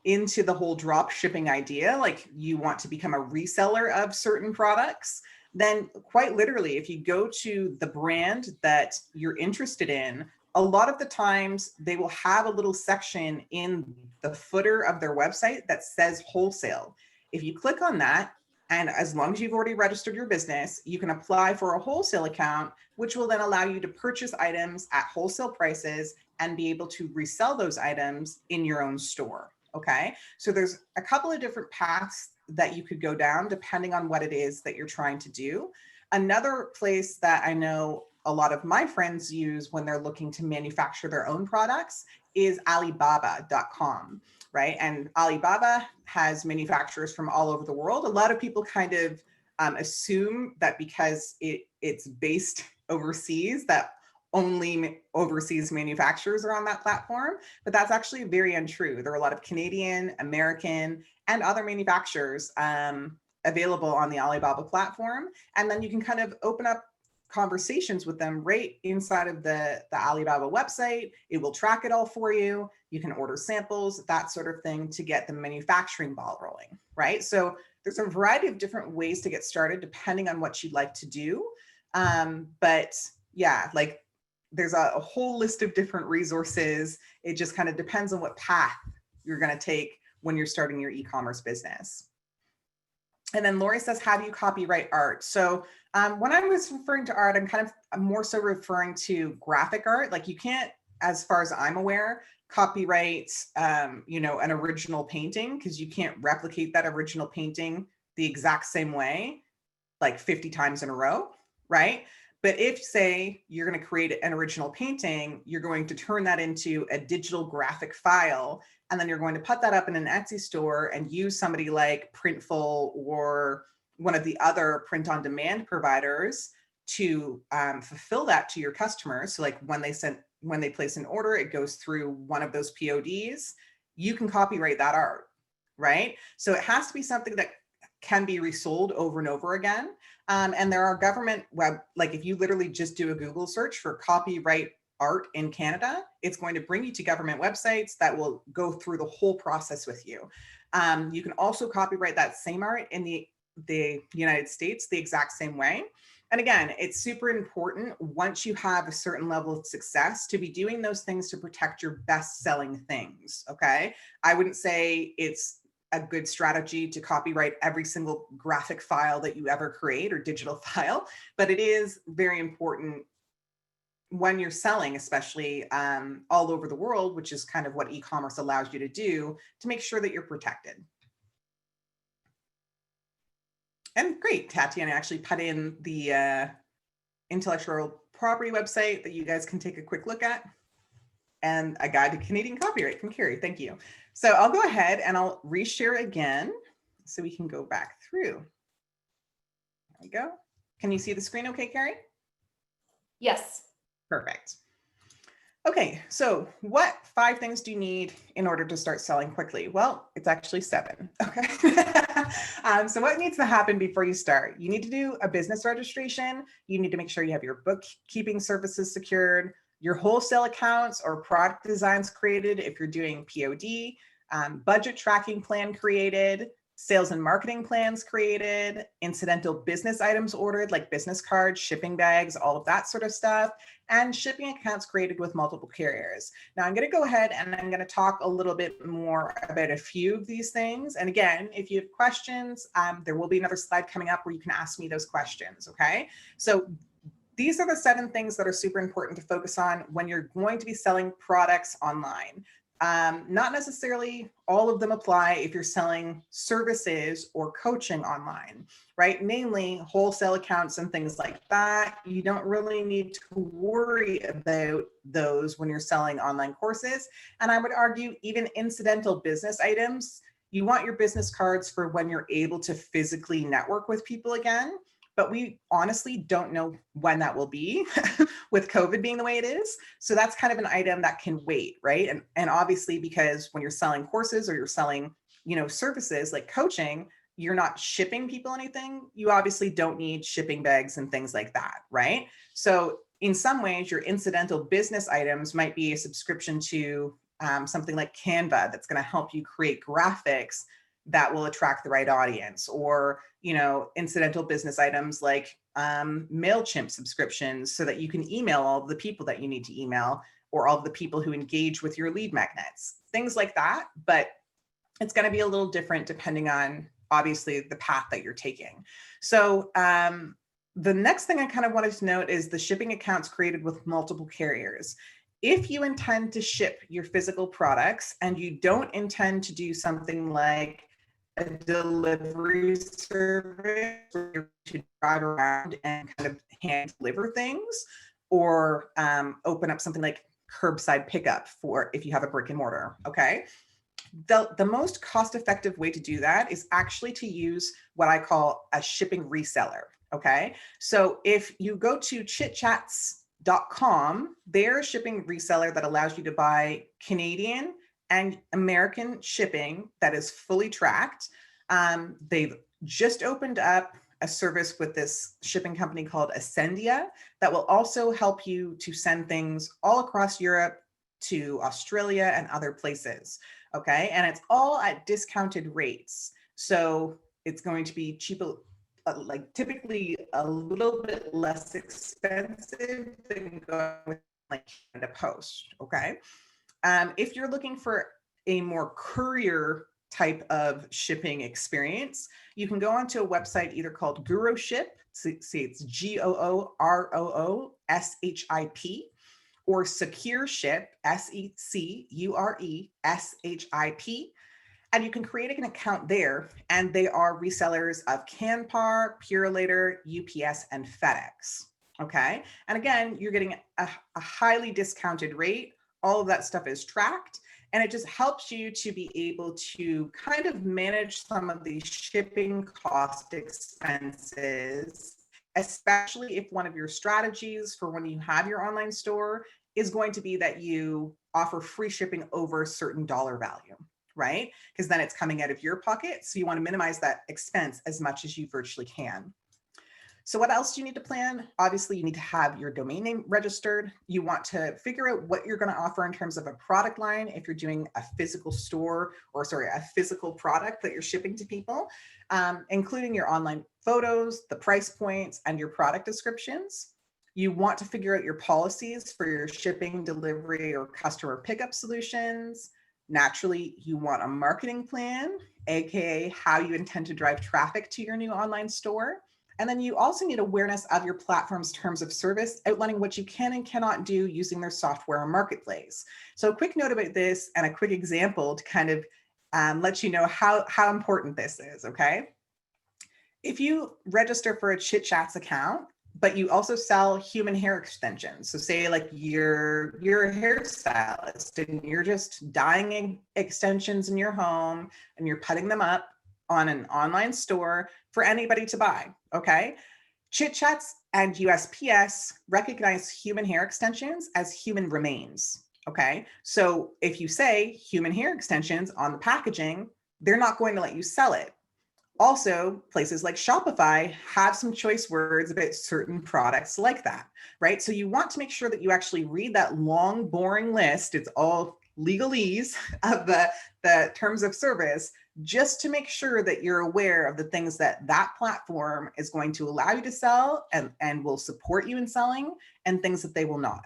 [SPEAKER 2] into the whole drop shipping idea, like you want to become a reseller of certain products, then quite literally, if you go to the brand that you're interested in, a lot of the times they will have a little section in the footer of their website that says wholesale. If you click on that, and as long as you've already registered your business, you can apply for a wholesale account, which will then allow you to purchase items at wholesale prices and be able to resell those items in your own store. Okay, so there's a couple of different paths that you could go down depending on what it is that you're trying to do. Another place that I know a lot of my friends use when they're looking to manufacture their own products is Alibaba.com, right? And Alibaba has manufacturers from all over the world. A lot of people kind of assume that because it's based overseas, that only overseas manufacturers are on that platform, but that's actually very untrue. There are a lot of Canadian, American, and other manufacturers available on the Alibaba platform. And then you can kind of open up conversations with them right inside of the Alibaba website. It will track it all for you. You can order samples, that sort of thing, to get the manufacturing ball rolling, right? So there's a variety of different ways to get started depending on what you'd like to do. But yeah, like there's a whole list of different resources. It just kind of depends on what path you're going to take when you're starting your e-commerce business. And then Lori says, how do you copyright art? So when I was referring to art, I'm more so referring to graphic art. Like you can't, as far as I'm aware, copyright, an original painting, because you can't replicate that original painting the exact same way, like 50 times in a row, right? But if, say, you're going to create an original painting, you're going to turn that into a digital graphic file, and then you're going to put that up in an Etsy store and use somebody like Printful or one of the other print-on-demand providers to fulfill that to your customers. So like when they place an order, it goes through one of those PODs. You can copyright that art, right? So it has to be something that can be resold over and over again. And there are government like if you literally just do a Google search for copyright art in Canada, it's going to bring you to government websites that will go through the whole process with you. You can also copyright that same art in the United States the exact same way. And again, it's super important once you have a certain level of success to be doing those things to protect your best-selling things, okay? I wouldn't say it's a good strategy to copyright every single graphic file that you ever create or digital file, but it is very important when you're selling, especially all over the world, which is kind of what e-commerce allows you to do, to make sure that you're protected. And great, Tatiana actually put in the intellectual property website that you guys can take a quick look at, and a guide to Canadian copyright from Carrie. Thank you. So I'll go ahead and I'll reshare again so we can go back through. There we go. Can you see the screen okay, Carrie?
[SPEAKER 1] Yes.
[SPEAKER 2] Perfect. Okay, so what 5 things do you need in order to start selling quickly? Well, it's actually 7. Okay. So what needs to happen before you start? You need to do a business registration. You need to make sure you have your bookkeeping services secured, your wholesale accounts or product designs created if you're doing POD, budget tracking plan created, sales and marketing plans created, incidental business items ordered like business cards, shipping bags, all of that sort of stuff, and shipping accounts created with multiple carriers. Now I'm going to go ahead and I'm going to talk a little bit more about a few of these things. And again, if you have questions, there will be another slide coming up where you can ask me those questions, okay? So these are the 7 things that are super important to focus on when you're going to be selling products online. Not necessarily all of them apply if you're selling services or coaching online, right? Namely, wholesale accounts and things like that. You don't really need to worry about those when you're selling online courses. And I would argue even incidental business items, you want your business cards for when you're able to physically network with people again. But we honestly don't know when that will be with COVID being the way it is. So that's kind of an item that can wait, right? And obviously, because when you're selling courses or you're selling, services like coaching, you're not shipping people anything. You obviously don't need shipping bags and things like that, right? So in some ways, your incidental business items might be a subscription to something like Canva that's going to help you create graphics that will attract the right audience, or incidental business items like MailChimp subscriptions so that you can email all of the people that you need to email, or all of the people who engage with your lead magnets, things like that. But it's going to be a little different depending on obviously the path that you're taking. So the next thing I kind of wanted to note is the shipping accounts created with multiple carriers. If you intend to ship your physical products and you don't intend to do something like a delivery service where you should drive around and kind of hand deliver things, or open up something like curbside pickup for if you have a brick and mortar, okay? The most cost-effective way to do that is actually to use what I call a shipping reseller, okay? So if you go to chitchats.com, they're a shipping reseller that allows you to buy Canadian and American shipping that is fully tracked. They've just opened up a service with this shipping company called Ascendia that will also help you to send things all across Europe to Australia and other places, okay? And it's all at discounted rates. So it's going to be cheaper, like typically a little bit less expensive than going with like Canada Post, okay? If you're looking for a more courier type of shipping experience, you can go onto a website either called GuroShip, see it's GOOROOSHIP, or SecureShip, SecureShip, and you can create an account there, and they are resellers of Canpar, Purolator, UPS, and FedEx, okay? And again, you're getting a highly discounted rate. All of that stuff is tracked, and it just helps you to be able to kind of manage some of these shipping cost expenses, especially if one of your strategies for when you have your online store is going to be that you offer free shipping over a certain dollar value, right? Because then it's coming out of your pocket. So you want to minimize that expense as much as you virtually can. So what else do you need to plan? Obviously, you need to have your domain name registered. You want to figure out what you're going to offer in terms of a product line if you're doing a physical store, or sorry, a physical product that you're shipping to people, including your online photos, the price points, and your product descriptions. You want to figure out your policies for your shipping, delivery, or customer pickup solutions. Naturally, you want a marketing plan, aka how you intend to drive traffic to your new online store. And then you also need awareness of your platform's terms of service, outlining what you can and cannot do using their software or marketplace. So a quick note about this and a quick example to kind of let you know how important this is, okay? If you register for a Chit Chats account, but you also sell human hair extensions. So say like you're a hairstylist and you're just dyeing extensions in your home and you're putting them up on an online store for anybody to buy, okay? Chit Chats and USPS recognize human hair extensions as human remains, okay? So if you say human hair extensions on the packaging, they're not going to let you sell it. Also, places like Shopify have some choice words about certain products like that, right? So you want to make sure that you actually read that long, boring list. It's all legalese of the terms of service, just to make sure that you're aware of the things that that platform is going to allow you to sell and will support you in selling, and things that they will not.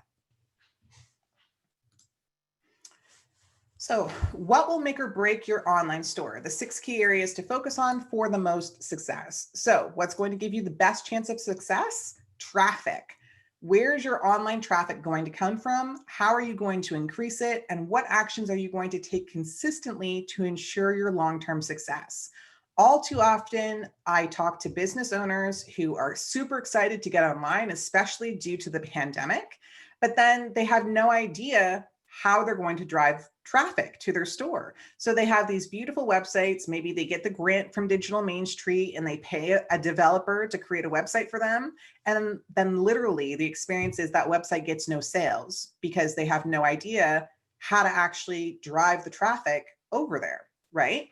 [SPEAKER 2] So what will make or break your online store? The 6 key areas to focus on for the most success. So what's going to give you the best chance of success? Traffic. Where's your online traffic going to come from? How are you going to increase it? And what actions are you going to take consistently to ensure your long-term success? All too often, I talk to business owners who are super excited to get online, especially due to the pandemic, but then they have no idea how they're going to drive traffic to their store. So they have these beautiful websites. Maybe they get the grant from Digital Main Street and they pay a developer to create a website for them. And then literally the experience is that website gets no sales because they have no idea how to actually drive the traffic over there, right?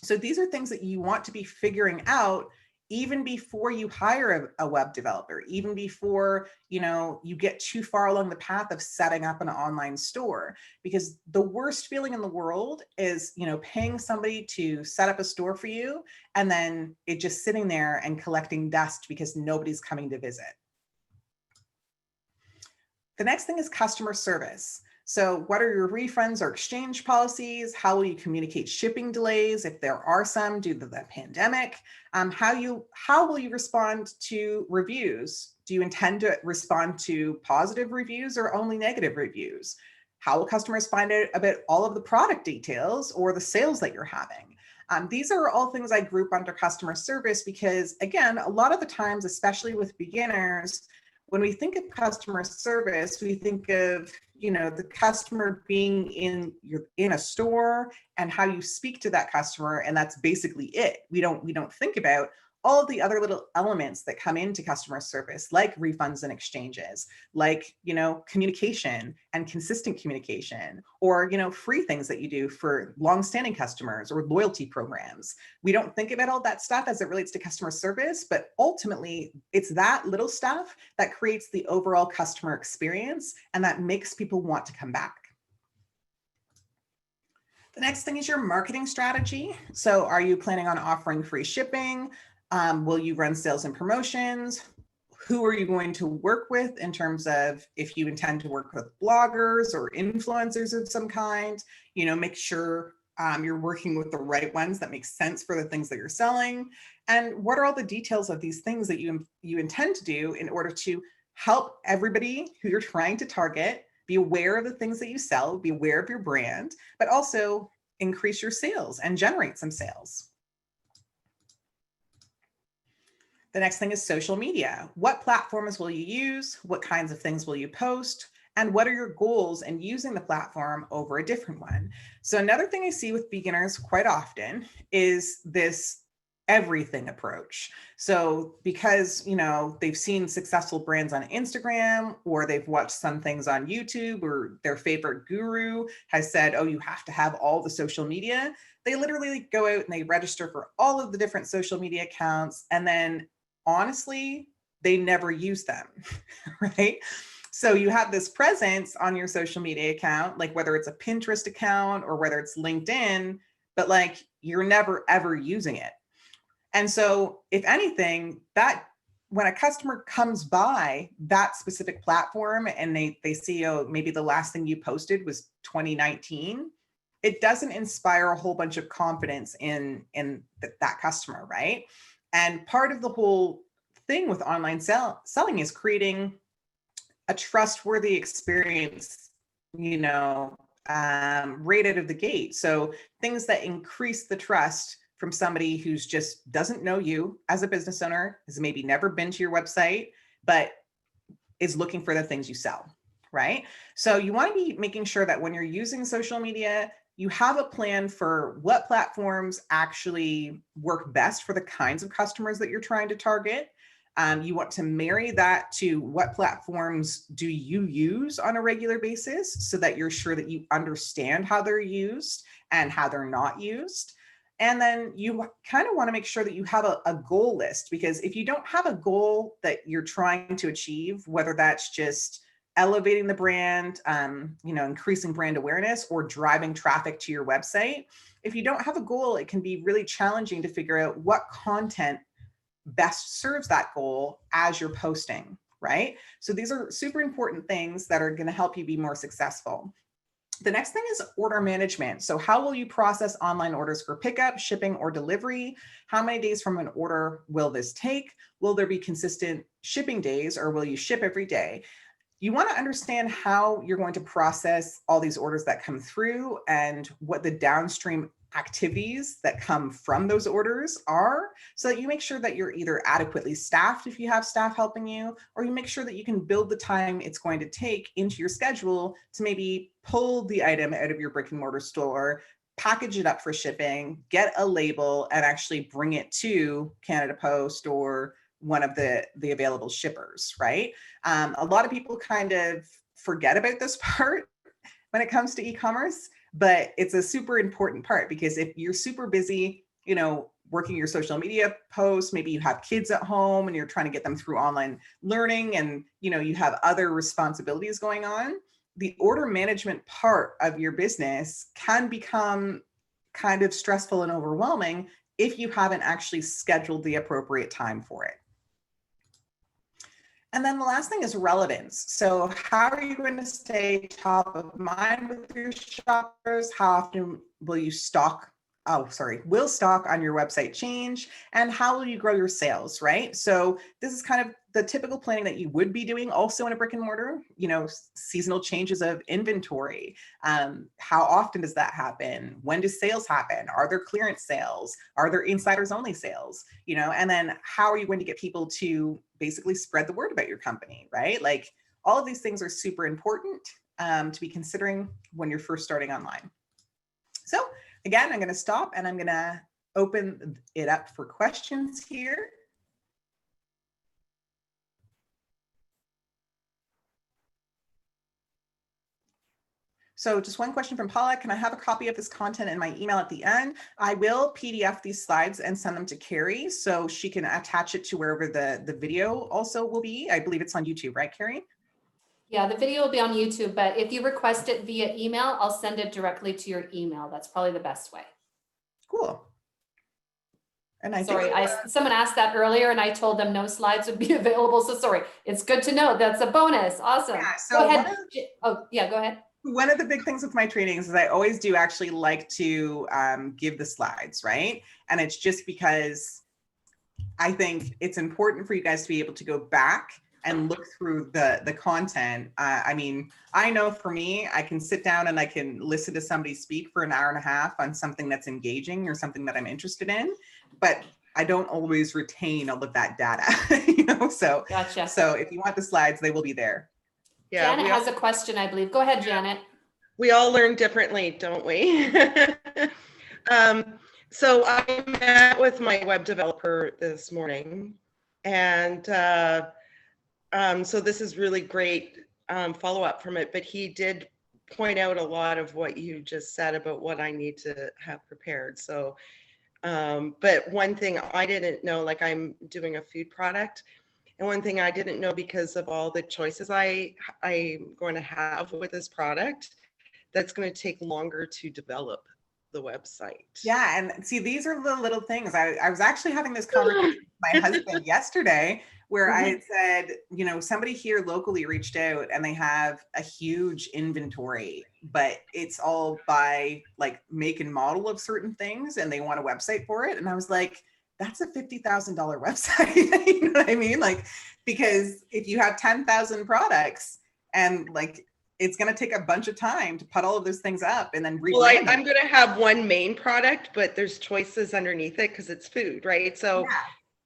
[SPEAKER 2] So these are things that you want to be figuring out even before you hire a web developer, even before you get too far along the path of setting up an online store. Because the worst feeling in the world is paying somebody to set up a store for you and then it just sitting there and collecting dust because nobody's coming to visit. The next thing is customer service. So what are your refunds or exchange policies? How will you communicate shipping delays if there are some due to the pandemic? How will you respond to reviews? Do you intend to respond to positive reviews or only negative reviews? How will customers find out about all of the product details or the sales that you're having? These are all things I group under customer service because, again, a lot of the times, especially with beginners, when we think of customer service, we think of the customer being in a store and how you speak to that customer, and that's basically it. We don't think about all of the other little elements that come into customer service, like refunds and exchanges, like communication and consistent communication, or free things that you do for long-standing customers or loyalty programs. We don't think about all that stuff as it relates to customer service, but ultimately it's that little stuff that creates the overall customer experience and that makes people want to come back. The next thing is your marketing strategy. So are you planning on offering free shipping? Will you run sales and promotions? Who are you going to work with in terms of if you intend to work with bloggers or influencers of some kind? Make sure you're working with the right ones that make sense for the things that you're selling. And what are all the details of these things that you intend to do in order to help everybody who you're trying to target be aware of the things that you sell, be aware of your brand, but also increase your sales and generate some sales. The next thing is social media. What platforms will you use? What kinds of things will you post? And what are your goals in using the platform over a different one? So another thing I see with beginners quite often is this everything approach. So because, they've seen successful brands on Instagram, or they've watched some things on YouTube, or their favorite guru has said, oh, you have to have all the social media. They literally go out and they register for all of the different social media accounts. And then honestly, they never use them, right? So you have this presence on your social media account, like whether it's a Pinterest account or whether it's LinkedIn, but you're never ever using it. And so if anything, that when a customer comes by that specific platform and they see, oh, maybe the last thing you posted was 2019, it doesn't inspire a whole bunch of confidence in that customer, right? And part of the whole thing with online selling is creating a trustworthy experience, right out of the gate. So things that increase the trust from somebody who's just doesn't know you as a business owner, has maybe never been to your website, but is looking for the things you sell, right? So you want to be making sure that when you're using social media, you have a plan for what platforms actually work best for the kinds of customers that you're trying to target. You want to marry that to what platforms do you use on a regular basis so that you're sure that you understand how they're used and how they're not used. And then you kind of want to make sure that you have a goal list, because if you don't have a goal that you're trying to achieve, whether that's just elevating the brand, increasing brand awareness, or driving traffic to your website, if you don't have a goal, it can be really challenging to figure out what content best serves that goal as you're posting, right? So these are super important things that are going to help you be more successful. The next thing is order management. So how will you process online orders for pickup, shipping, or delivery? How many days from an order will this take? Will there be consistent shipping days, or will you ship every day? You want to understand how you're going to process all these orders that come through and what the downstream activities that come from those orders are, so that you make sure that you're either adequately staffed if you have staff helping you, or you make sure that you can build the time it's going to take into your schedule to maybe pull the item out of your brick and mortar store, package it up for shipping, get a label, and actually bring it to Canada Post or one of the available shippers, right? A lot of people kind of forget about this part when it comes to e-commerce, but it's a super important part, because if you're super busy, working your social media posts, maybe you have kids at home and you're trying to get them through online learning, and you have other responsibilities going on, the order management part of your business can become kind of stressful and overwhelming if you haven't actually scheduled the appropriate time for it. And then the last thing is relevance. So how are you going to stay top of mind with your shoppers? How often will stock on your website change? And how will you grow your sales, right? So this is kind of the typical planning that you would be doing also in a brick and mortar, seasonal changes of inventory. How often does that happen? When do sales happen? Are there clearance sales? Are there insiders only sales? And then how are you going to get people to basically spread the word about your company, right? Like, all of these things are super important to be considering when you're first starting online. So again, I'm going to stop and I'm going to open it up for questions here. So just one question from Paula: can I have a copy of this content in my email at the end? I will PDF these slides and send them to Carrie so she can attach it to wherever the video also will be. I believe it's on YouTube, right, Carrie?
[SPEAKER 1] Yeah, the video will be on YouTube, but if you request it via email, I'll send it directly to your email. That's probably the best way.
[SPEAKER 2] Cool. And
[SPEAKER 1] someone asked that earlier and I told them no slides would be available. So sorry, it's good to know. That's a bonus. Awesome. Yeah, so go ahead. Go ahead.
[SPEAKER 2] One of the big things with my trainings is I always do actually like to give the slides, right? And it's just because I think it's important for you guys to be able to go back and look through the content. I mean, I know for me, I can sit down and I can listen to somebody speak for an hour and a half on something that's engaging or something that I'm interested in, but I don't always retain all of that data, So,
[SPEAKER 1] gotcha.
[SPEAKER 2] So if you want the slides, they will be there.
[SPEAKER 1] Yeah, Janet has a question, I believe. Go ahead, Janet.
[SPEAKER 3] We all learn differently, don't we? So I met with my web developer this morning, and so this is really great follow-up from it, but he did point out a lot of what you just said about what I need to have prepared. So, but one thing I didn't know, like I'm doing a food product, and one thing I didn't know, because of all the choices I'm going to have with this product, that's going to take longer to develop the website.
[SPEAKER 2] Yeah, and see, these are the little things. I was actually having this conversation with my husband yesterday, where I had said, somebody here locally reached out and they have a huge inventory, but it's all by like make and model of certain things, and they want a website for it. And I was like, that's a $50,000 website. You know what I mean? Like, because if you have 10,000 products and like, it's going to take a bunch of time to put all of those things up and then rebrand.
[SPEAKER 3] Well, I'm going to have one main product, but there's choices underneath it because it's food, right? So, yeah.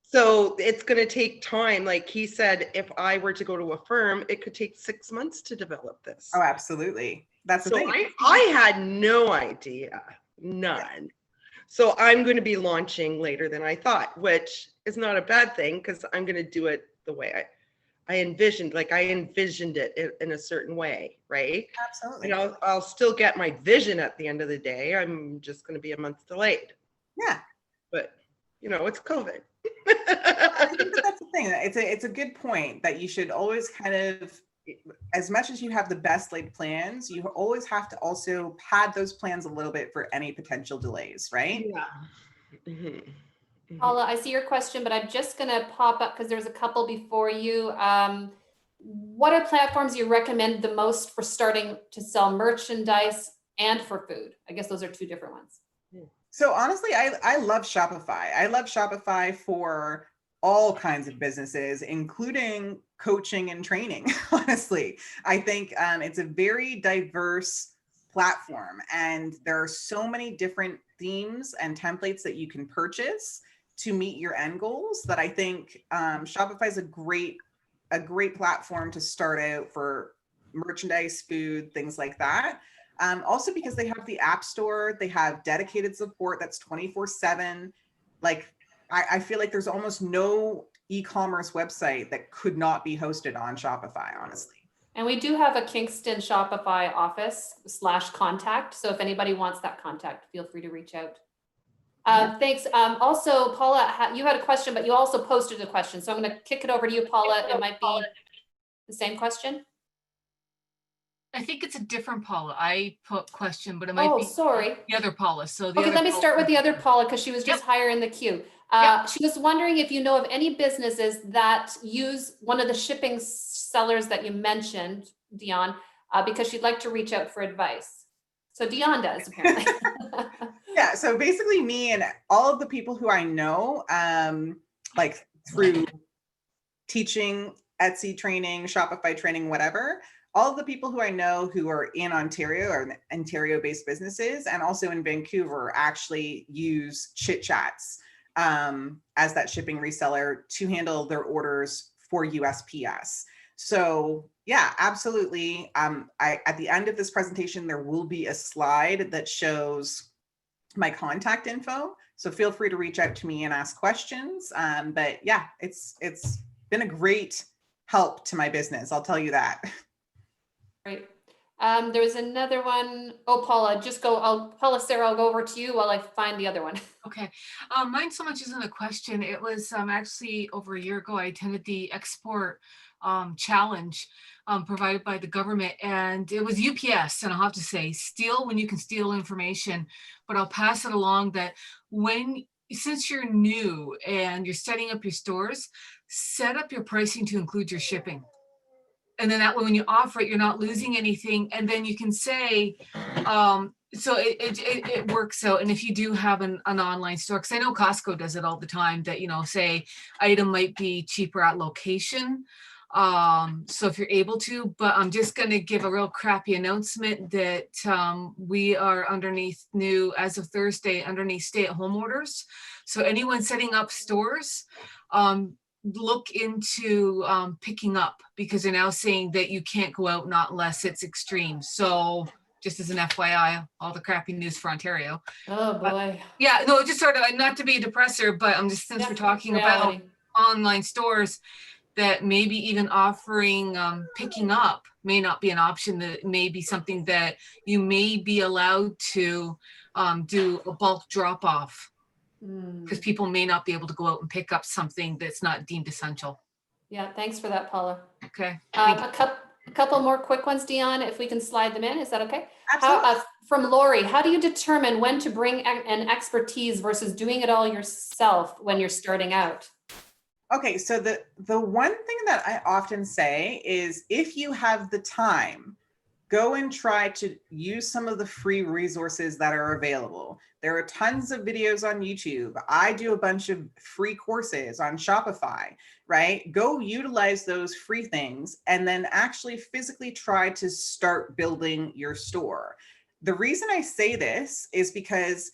[SPEAKER 3] So it's going to take time. Like he said, if I were to go to a firm, it could take 6 months to develop this.
[SPEAKER 2] Oh, absolutely. That's the thing.
[SPEAKER 3] I had no idea, none. Yeah. So I'm going to be launching later than I thought, which is not a bad thing because I'm going to do it the way I envisioned it in a certain way, right?
[SPEAKER 2] Absolutely.
[SPEAKER 3] And I'll still get my vision at the end of the day. I'm just going to be a month delayed.
[SPEAKER 2] Yeah.
[SPEAKER 3] But, you know, it's COVID.
[SPEAKER 2] I think that's the thing. It's a good point that you should always kind of, as much as you have the best laid plans, you always have to also pad those plans a little bit for any potential delays, right?
[SPEAKER 3] Yeah. Mhm. Mhm.
[SPEAKER 1] Paula, I see your question, but I'm just going to pop up because there's a couple before you. What are platforms you recommend the most for starting to sell merchandise and for food? I guess those are two different ones.
[SPEAKER 2] So honestly, I love Shopify. I love Shopify for all kinds of businesses, including coaching and training. Honestly, I think it's a very diverse platform, and there are so many different themes and templates that you can purchase to meet your end goals that I think Shopify is a great platform to start out for merchandise, food, things like that. Also because they have the app store, they have dedicated support that's 24/7. Like I feel like there's almost no e-commerce website that could not be hosted on Shopify, honestly.
[SPEAKER 1] And we do have a Kingston Shopify office / contact. So if anybody wants that contact, feel free to reach out. Thanks. Also, Paula, you had a question, but you also posted a question. So I'm going to kick it over to you, Paula. It might be the same question.
[SPEAKER 4] I think it's a different Paula. I put question, but it might be
[SPEAKER 1] sorry.
[SPEAKER 4] the other Paula. So
[SPEAKER 1] Okay, let me start with the other Paula because she was just higher in the queue. She was wondering if you know of any businesses that use one of the shipping sellers that you mentioned, Dionne, because she'd like to reach out for advice. So Dionne does, apparently.
[SPEAKER 2] Yeah, so basically me and all of the people who I know, like through teaching, Etsy training, Shopify training, whatever, all of the people who I know who are in Ontario or Ontario-based businesses and also in Vancouver actually use Chit Chats as that shipping reseller to handle their orders for USPS. So yeah, absolutely. At the end of this presentation, there will be a slide that shows my contact info. So feel free to reach out to me and ask questions. But yeah, it's been a great help to my business. I'll tell you that.
[SPEAKER 1] Great. There's another one. Oh, Paula, Paula, Sarah, I'll go over to you while I find the other one.
[SPEAKER 4] Okay. Mine so much isn't a question. It was actually over a year ago, I attended the export challenge provided by the government, and it was UPS. And I'll have to say, steal when you can steal information, but I'll pass it along that since you're new and you're setting up your stores, set up your pricing to include your shipping. And then that way, when you offer it, you're not losing anything. And then you can say, so it works out. And if you do have an online store, because I know Costco does it all the time, that, say item might be cheaper at location. So if you're able to, but I'm just going to give a real crappy announcement that we are as of Thursday, underneath stay-at-home orders. So anyone setting up stores, look into picking up, because they're now saying that you can't go out not unless it's extreme. So just as an FYI, all the crappy news for Ontario.
[SPEAKER 1] Oh boy.
[SPEAKER 4] Yeah, no, just sort of not to be a depressor, but I'm just, since we're talking about online stores, that maybe even offering picking up may not be an option. That may be something that you may be allowed to do a bulk drop off, because people may not be able to go out and pick up something that's not deemed essential.
[SPEAKER 1] Yeah, thanks for that, Paula.
[SPEAKER 4] Okay.
[SPEAKER 1] A couple more quick ones, Dionne, if we can slide them in. Is that okay?
[SPEAKER 2] Absolutely.
[SPEAKER 1] From Lori, how do you determine when to bring an expertise versus doing it all yourself when you're starting out?
[SPEAKER 2] Okay, so the one thing that I often say is, if you have the time, go and try to use some of the free resources that are available. There are tons of videos on YouTube. I do a bunch of free courses on Shopify, right? Go utilize those free things and then actually physically try to start building your store. The reason I say this is because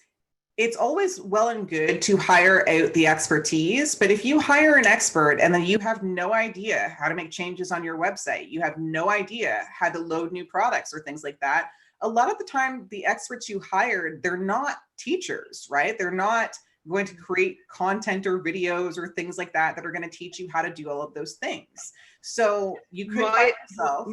[SPEAKER 2] it's always well and good to hire out the expertise, but if you hire an expert and then you have no idea how to make changes on your website, you have no idea how to load new products or things like that, a lot of the time the experts you hired, they're not teachers, right? They're not going to create content or videos or things like that that are going to teach you how to do all of those things. So you could find yourself.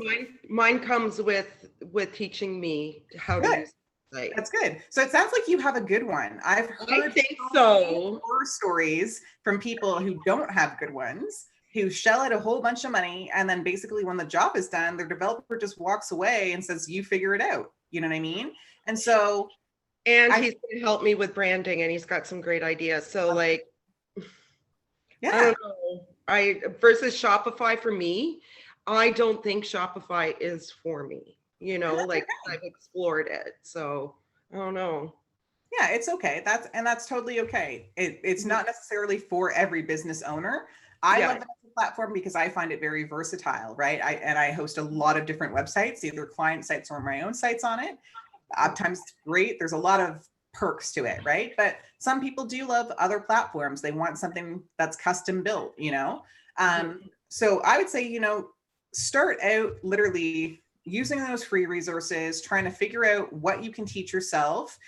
[SPEAKER 3] Mine comes with teaching me how to use. website.
[SPEAKER 2] That's good. So it sounds like you have a good one. I've
[SPEAKER 3] I
[SPEAKER 2] heard
[SPEAKER 3] think
[SPEAKER 2] many
[SPEAKER 3] so.
[SPEAKER 2] horror stories from people who don't have good ones, who shell out a whole bunch of money, and then basically when the job is done, their developer just walks away and says, "You figure it out." You know what I mean? And so,
[SPEAKER 3] And he's going to help me with branding, and he's got some great ideas. So like, I
[SPEAKER 2] yeah,
[SPEAKER 3] don't know. Versus Shopify for me, I don't think Shopify is for me. You know,
[SPEAKER 2] that's
[SPEAKER 3] like
[SPEAKER 2] okay.
[SPEAKER 3] I've explored it. So I don't know.
[SPEAKER 2] Yeah, it's okay. That's totally okay. It's not necessarily for every business owner. I
[SPEAKER 3] Yeah.
[SPEAKER 2] love it as a platform because I find it very versatile, right? I host a lot of different websites, either client sites or my own sites on it. Uptime's it's great. There's a lot of perks to it, right? But some people do love other platforms. They want something that's custom built, you know? So I would say, start out literally using those free resources, trying to figure out what you can teach yourself.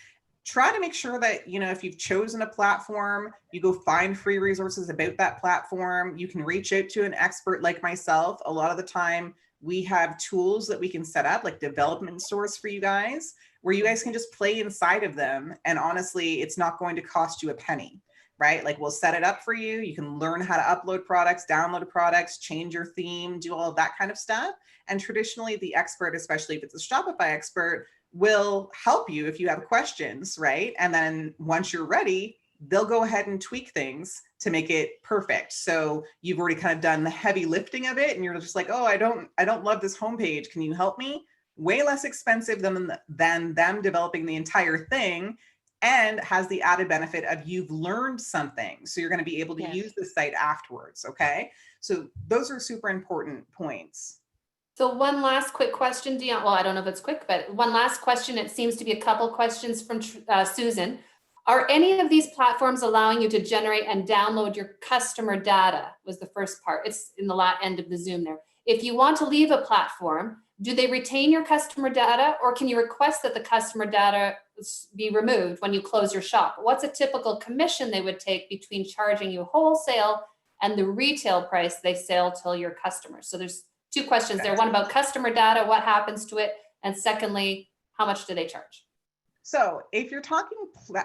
[SPEAKER 2] Try to make sure that, if you've chosen a platform, you go find free resources about that platform. You can reach out to an expert like myself. A lot of the time, we have tools that we can set up, like development stores for you guys, where you guys can just play inside of them. And honestly, it's not going to cost you a penny, right? Like we'll set it up for you. You can learn how to upload products, download products, change your theme, do all of that kind of stuff. And traditionally, the expert, especially if it's a Shopify expert, will help you if you have questions, right? And then once you're ready, they'll go ahead and tweak things to make it perfect. So you've already kind of done the heavy lifting of it, and you're just like, oh, I don't love this homepage. Can you help me? Way less expensive than them developing the entire thing, and has the added benefit of you've learned something. So you're going to be able to use the site afterwards. Okay. So those are super important points.
[SPEAKER 1] So one last quick question, Dionne. Well, I don't know if it's quick, but one last question. It seems to be a couple questions from Susan. Are any of these platforms allowing you to generate and download your customer data? Was the first part. It's in the end of the Zoom there. If you want to leave a platform, do they retain your customer data, or can you request that the customer data be removed when you close your shop? What's a typical commission they would take between charging you wholesale and the retail price they sell to your customers? So there's two questions there. One about customer data, what happens to it? And secondly, how much do they charge?
[SPEAKER 2] So if you're talking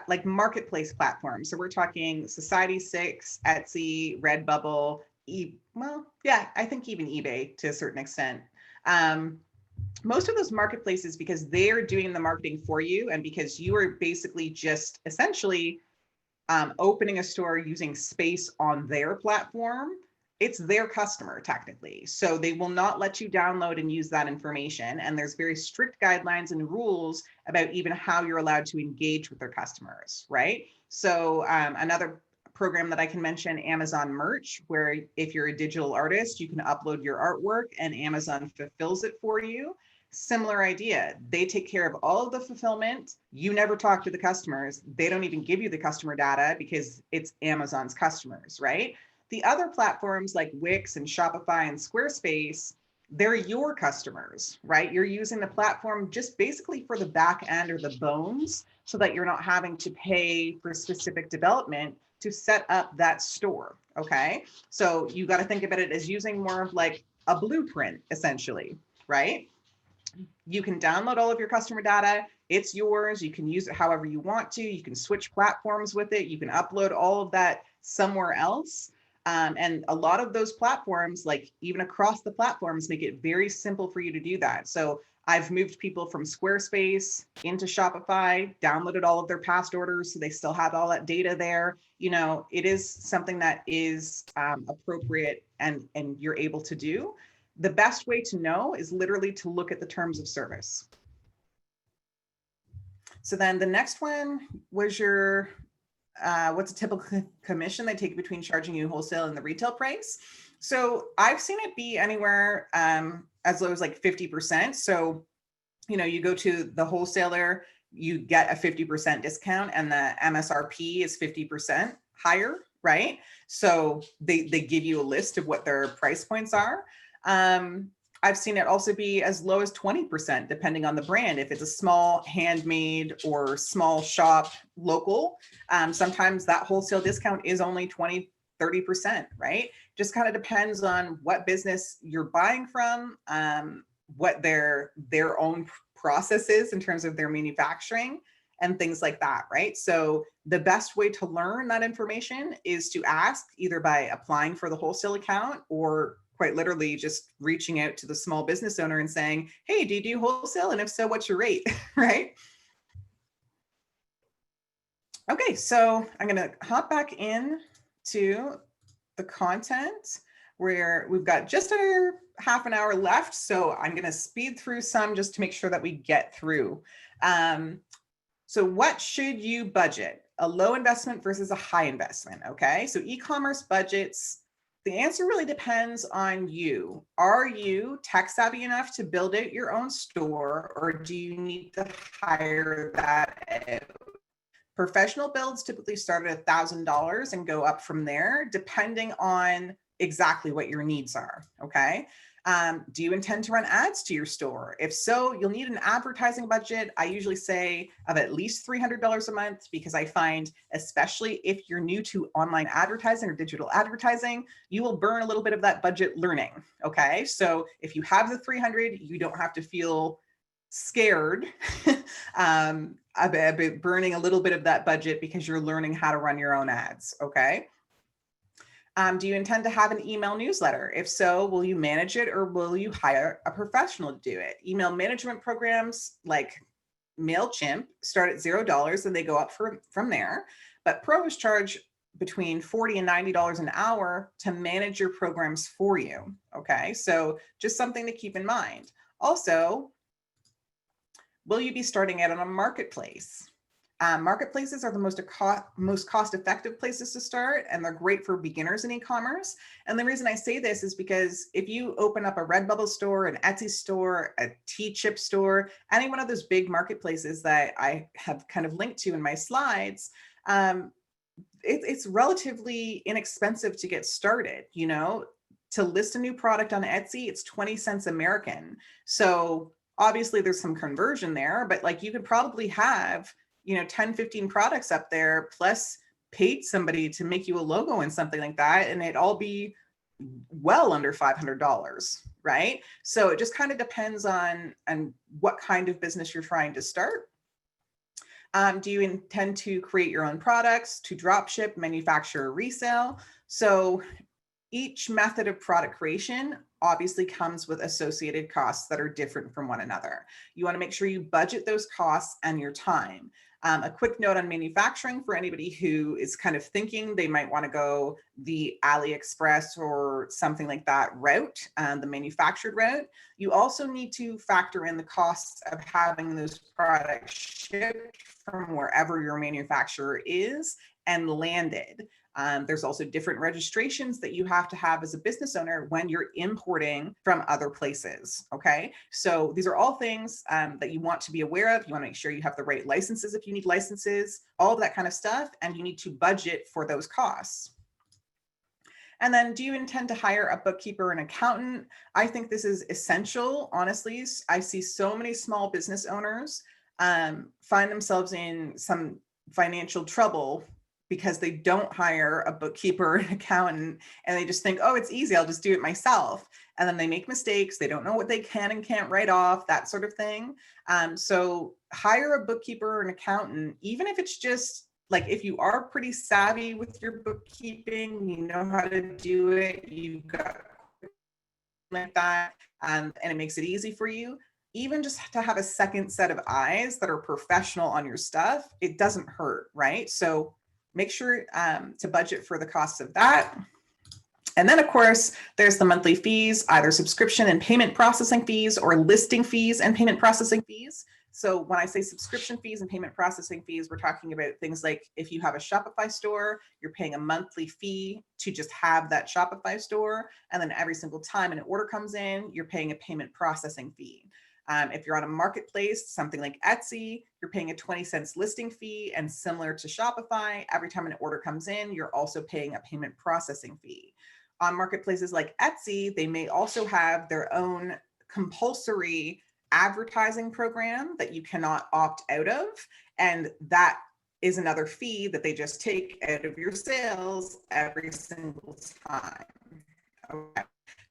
[SPEAKER 2] like marketplace platforms, so we're talking Society6, Etsy, Redbubble, I think even eBay to a certain extent. Most of those marketplaces, because they're doing the marketing for you, and because you are basically just essentially opening a store using space on their platform, it's their customer technically. So they will not let you download and use that information. And there's very strict guidelines and rules about even how you're allowed to engage with their customers, right? So another program that I can mention, Amazon Merch, where if you're a digital artist, you can upload your artwork and Amazon fulfills it for you. Similar idea. They take care of all of the fulfillment. You never talk to the customers. They don't even give you the customer data because it's Amazon's customers, right? The other platforms like Wix and Shopify and Squarespace, they're your customers, right? You're using the platform just basically for the back end or the bones so that you're not having to pay for specific development to set up that store, okay? So you got to think about it as using more of like a blueprint, essentially, right? You can download all of your customer data. It's yours. You can use it however you want to. You can switch platforms with it. You can upload all of that somewhere else. And a lot of those platforms, like even across the platforms, make it very simple for you to do that. So I've moved people from Squarespace into Shopify, downloaded all of their past orders, so they still have all that data there. It is something that is appropriate and you're able to do. The best way to know is literally to look at the terms of service. So then the next one was your what's a typical commission they take between charging you wholesale and the retail price? So I've seen it be anywhere as low as like 50%. So, you go to the wholesaler, you get a 50% discount and the MSRP is 50% higher, right? So they give you a list of what their price points are. I've seen it also be as low as 20%, depending on the brand. If it's a small handmade or small shop local, sometimes that wholesale discount is only 20, 30%, right? Just kind of depends on what business you're buying from, what their own process is in terms of their manufacturing and things like that, right? So the best way to learn that information is to ask, either by applying for the wholesale account or quite literally just reaching out to the small business owner and saying, hey, do you do wholesale? And if so, what's your rate, right? Okay, so I'm going to hop back in to the content where we've got just under half an hour left. So I'm going to speed through some just to make sure that we get through. So what should you budget? A low investment versus a high investment, okay? So e-commerce budgets, the answer really depends on you. Are you tech savvy enough to build out your own store, or do you need to hire that out? Professional builds typically start at $1,000 and go up from there, depending on exactly what your needs are, okay? Do you intend to run ads to your store? If so, you'll need an advertising budget. I usually say of at least $300 a month, because I find, especially if you're new to online advertising or digital advertising, you will burn a little bit of that budget learning, okay? So if you have the 300, you don't have to feel scared about burning a little bit of that budget because you're learning how to run your own ads, okay? Do you intend to have an email newsletter? If so, will you manage it or will you hire a professional to do it? Email management programs like MailChimp start at $0 and they go up from there, but pros charge between $40 and $90 an hour to manage your programs for you, okay? So just something to keep in mind. Also, will you be starting out on a marketplace? Marketplaces are the most cost-effective places to start, and they're great for beginners in e-commerce. And the reason I say this is because if you open up a Redbubble store, an Etsy store, a T-Chip store, any one of those big marketplaces that I have kind of linked to in my slides, it's relatively inexpensive to get started. You know, to list a new product on Etsy, it's 20 cents American. So obviously there's some conversion there, but like you could probably have 10, 15 products up there, plus paid somebody to make you a logo and something like that, and it'd all be well under $500, right? So it just kind of depends on what kind of business you're trying to start. Do you intend to create your own products, to drop ship, manufacture, or resell? So each method of product creation obviously comes with associated costs that are different from one another. You want to make sure you budget those costs and your time. A quick note on manufacturing for anybody who is kind of thinking they might want to go the AliExpress or something like that route, the manufactured route. You also need to factor in the costs of having those products shipped from wherever your manufacturer is and landed. There's also different registrations that you have to have as a business owner when you're importing from other places, okay? So these are all things that you want to be aware of. You want to make sure you have the right licenses if you need licenses, all of that kind of stuff, and you need to budget for those costs. And then, do you intend to hire a bookkeeper or an accountant? I think this is essential, honestly. I see so many small business owners find themselves in some financial trouble because they don't hire a bookkeeper or an accountant, and they just think, oh, it's easy, I'll just do it myself. And then they make mistakes, they don't know what they can and can't write off, that sort of thing. So hire a bookkeeper or an accountant, even if it's just like, if you are pretty savvy with your bookkeeping, you know how to do it, you've got like that, and it makes it easy for you. Even just to have a second set of eyes that are professional on your stuff, it doesn't hurt, right? So make sure to budget for the costs of that. And then, of course, there's the monthly fees, either subscription and payment processing fees or listing fees and payment processing fees. So when I say subscription fees and payment processing fees, we're talking about things like if you have a Shopify store, you're paying a monthly fee to just have that Shopify store. And then every single time an order comes in, you're paying a payment processing fee. If you're on a marketplace, something like Etsy, you're paying a 20 cents listing fee, and similar to Shopify, every time an order comes in, you're also paying a payment processing fee. On marketplaces like Etsy, they may also have their own compulsory advertising program that you cannot opt out of, and that is another fee that they just take out of your sales every single time. Okay.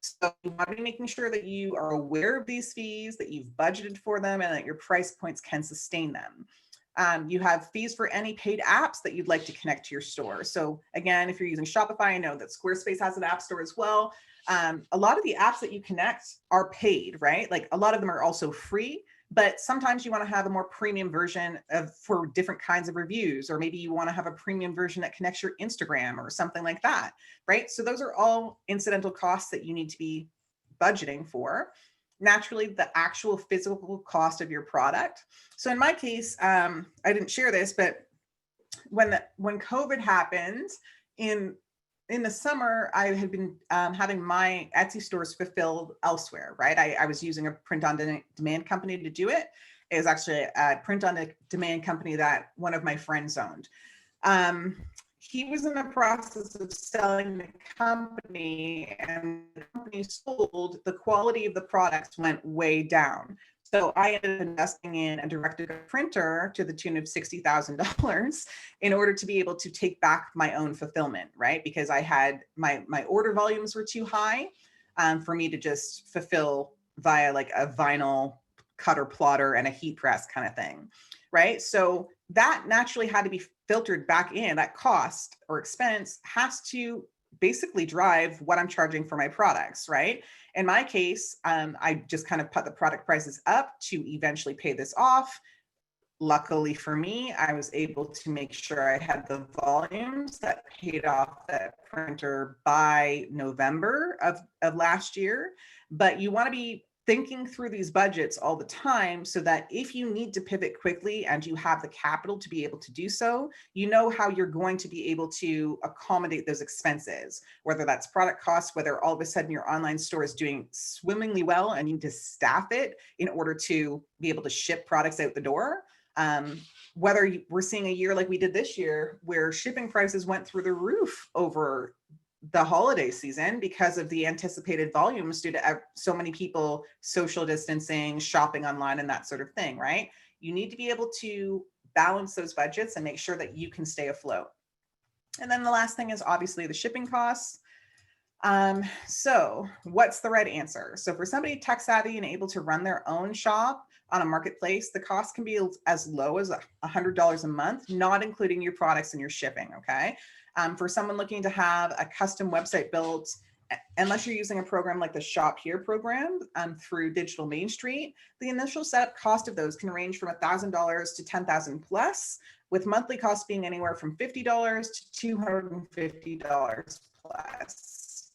[SPEAKER 2] So you want to be making sure that you are aware of these fees, that you've budgeted for them, and that your price points can sustain them. You have fees for any paid apps that you'd like to connect to your store. So again, if you're using Shopify, I know that Squarespace has an app store as well. A lot of the apps that you connect are paid, right? Like a lot of them are also free, but sometimes you want to have a more premium version for different kinds of reviews, or maybe you want to have a premium version that connects your Instagram or something like that, right? So those are all incidental costs that you need to be budgeting for. Naturally, the actual physical cost of your product. So in my case, I didn't share this, but when COVID happened in the summer, I had been having my Etsy stores fulfilled elsewhere, right? I was using a print-on-demand company to do it. It was actually a print-on-demand company that one of my friends owned. He was in the process of selling the company, and the company sold, the quality of the products went way down. So I ended up investing in a direct-to-consumer printer to the tune of $60,000 in order to be able to take back my own fulfillment, right? Because I had my order volumes were too high for me to just fulfill via like a vinyl cutter plotter and a heat press kind of thing, right? So that naturally had to be filtered back in. That cost or expense has to basically drive what I'm charging for my products, right? In my case, I just kind of put the product prices up to eventually pay this off. Luckily for me, I was able to make sure I had the volumes that paid off that printer by November of last year. But you want to be thinking through these budgets all the time so that if you need to pivot quickly and you have the capital to be able to do so, you know how you're going to be able to accommodate those expenses, whether that's product costs, whether all of a sudden your online store is doing swimmingly well and you need to staff it in order to be able to ship products out the door. Whether we're seeing a year like we did this year where shipping prices went through the roof over the holiday season because of the anticipated volumes due to so many people social distancing, shopping online, and that sort of thing, right? You need to be able to balance those budgets and make sure that you can stay afloat. And then the last thing is obviously the shipping costs. So what's the right answer? So for somebody tech savvy and able to run their own shop on a marketplace, the cost can be as low as $100 a month, not including your products and your shipping, okay? For someone looking to have a custom website built, unless you're using a program like the Shop Here program through Digital Main Street, the initial setup cost of those can range from $1,000 to $10,000 plus, with monthly costs being anywhere from $50 to $250 plus.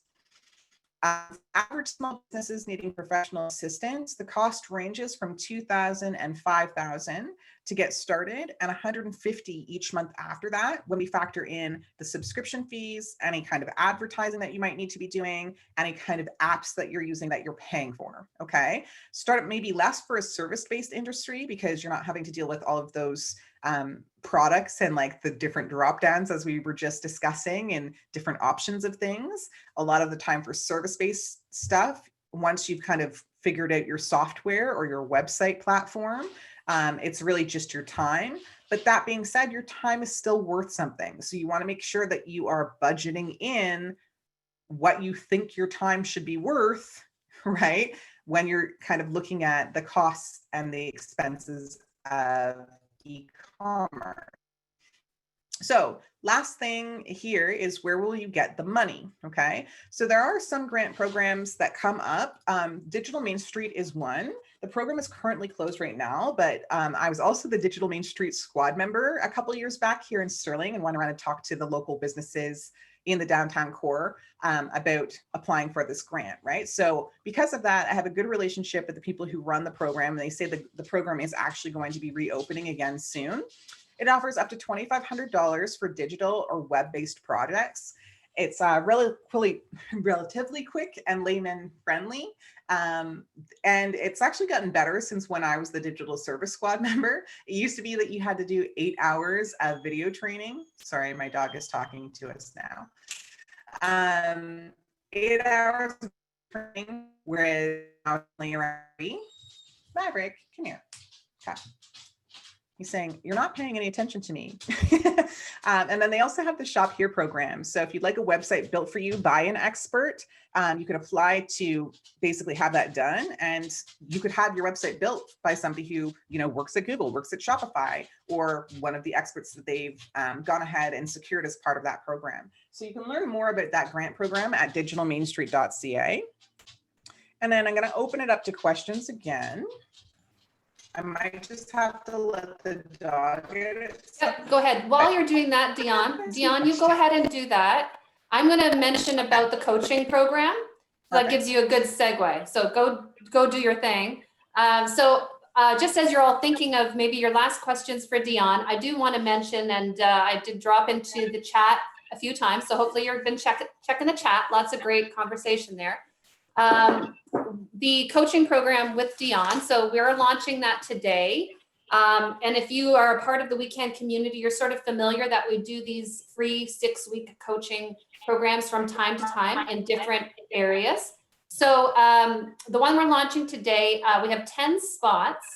[SPEAKER 2] Average small businesses needing professional assistance, the cost ranges from $2,000 and $5,000 to get started, and $150 each month after that when we factor in the subscription fees, any kind of advertising that you might need to be doing, any kind of apps that you're using that you're paying for, okay? Startup may be less for a service-based industry because you're not having to deal with all of those products and like the different drop downs as we were just discussing and different options of things. A lot of the time for service-based stuff, once you've kind of figured out your software or your website platform, it's really just your time. But that being said, your time is still worth something. So you want to make sure that you are budgeting in what you think your time should be worth, right? When you're kind of looking at the costs and the expenses of e-commerce. So last thing here is, where will you get the money? Okay, so there are some grant programs that come up. Digital Main Street is one. The program is currently closed right now, but I was also the Digital Main Street squad member a couple of years back here in Sterling and went around and talked to the local businesses in the downtown core about applying for this grant, right? So because of that, I have a good relationship with the people who run the program. And they say that the program is actually going to be reopening again soon. It offers up to $2,500 for digital or web-based projects. It's relatively quick and layman friendly. And it's actually gotten better since when I was the digital service squad member. It used to be that you had to do 8 hours of video training. Sorry, my dog is talking to us now. 8 hours of training, whereas now it's only around 3. Maverick, come here. Okay. He's saying, you're not paying any attention to me. And then they also have the Shop Here program. So if you'd like a website built for you by an expert, you could apply to basically have that done. And you could have your website built by somebody who, works at Google, works at Shopify, or one of the experts that they've gone ahead and secured as part of that program. So you can learn more about that grant program at digitalmainstreet.ca. And then I'm going to open it up to questions again. I might just have to let the dog get it.
[SPEAKER 1] Yep, go ahead. While you're doing that, Dionne, you go ahead and do that. I'm going to mention about the coaching program. That gives you a good segue. So go do your thing. Just as you're all thinking of maybe your last questions for Dionne, I do want to mention, and I did drop into the chat a few times. So hopefully you've been checking the chat. Lots of great conversation there. The coaching program with Dionne. So we're launching that today. And if you are a part of the WeCan community, you're sort of familiar that we do these free 6-week coaching programs from time to time in different areas. So the one we're launching today, we have 10 spots.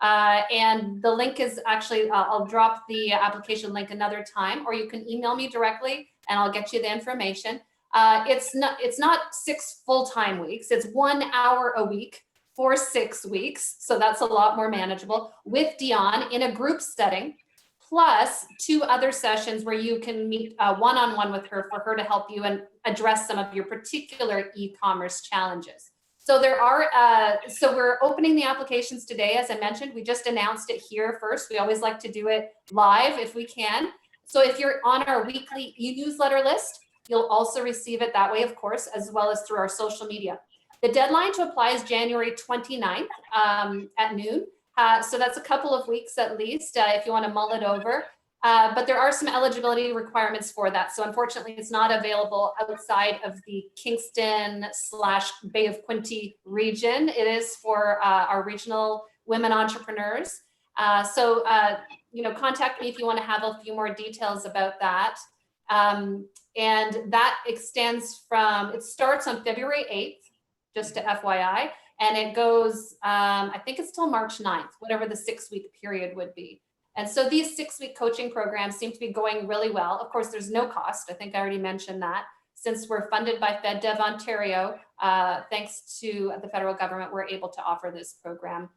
[SPEAKER 1] And the link is actually, I'll drop the application link another time, or you can email me directly and I'll get you the information. It's not 6 full-time weeks. It's 1 hour a week for 6 weeks. So that's a lot more manageable with Dionne in a group setting, plus 2 other sessions where you can meet one-on-one with her for her to help you and address some of your particular e-commerce challenges. So so we're opening the applications today. As I mentioned, we just announced it here first. We always like to do it live if we can. So if you're on our weekly e-newsletter list, you'll also receive it that way, of course, as well as through our social media. The deadline to apply is January 29th at noon. So that's a couple of weeks at least if you want to mull it over. But there are some eligibility requirements for that. So unfortunately, it's not available outside of the Kingston/Bay of Quinte region. It is for our regional women entrepreneurs. Contact me if you want to have a few more details about that. And that it starts on February 8th, just to FYI, and it goes, I think it's till March 9th, whatever the 6-week period would be. And so these 6-week coaching programs seem to be going really well. Of course, there's no cost. I think I already mentioned that. Since we're funded by FedDev Ontario, thanks to the federal government, we're able to offer this program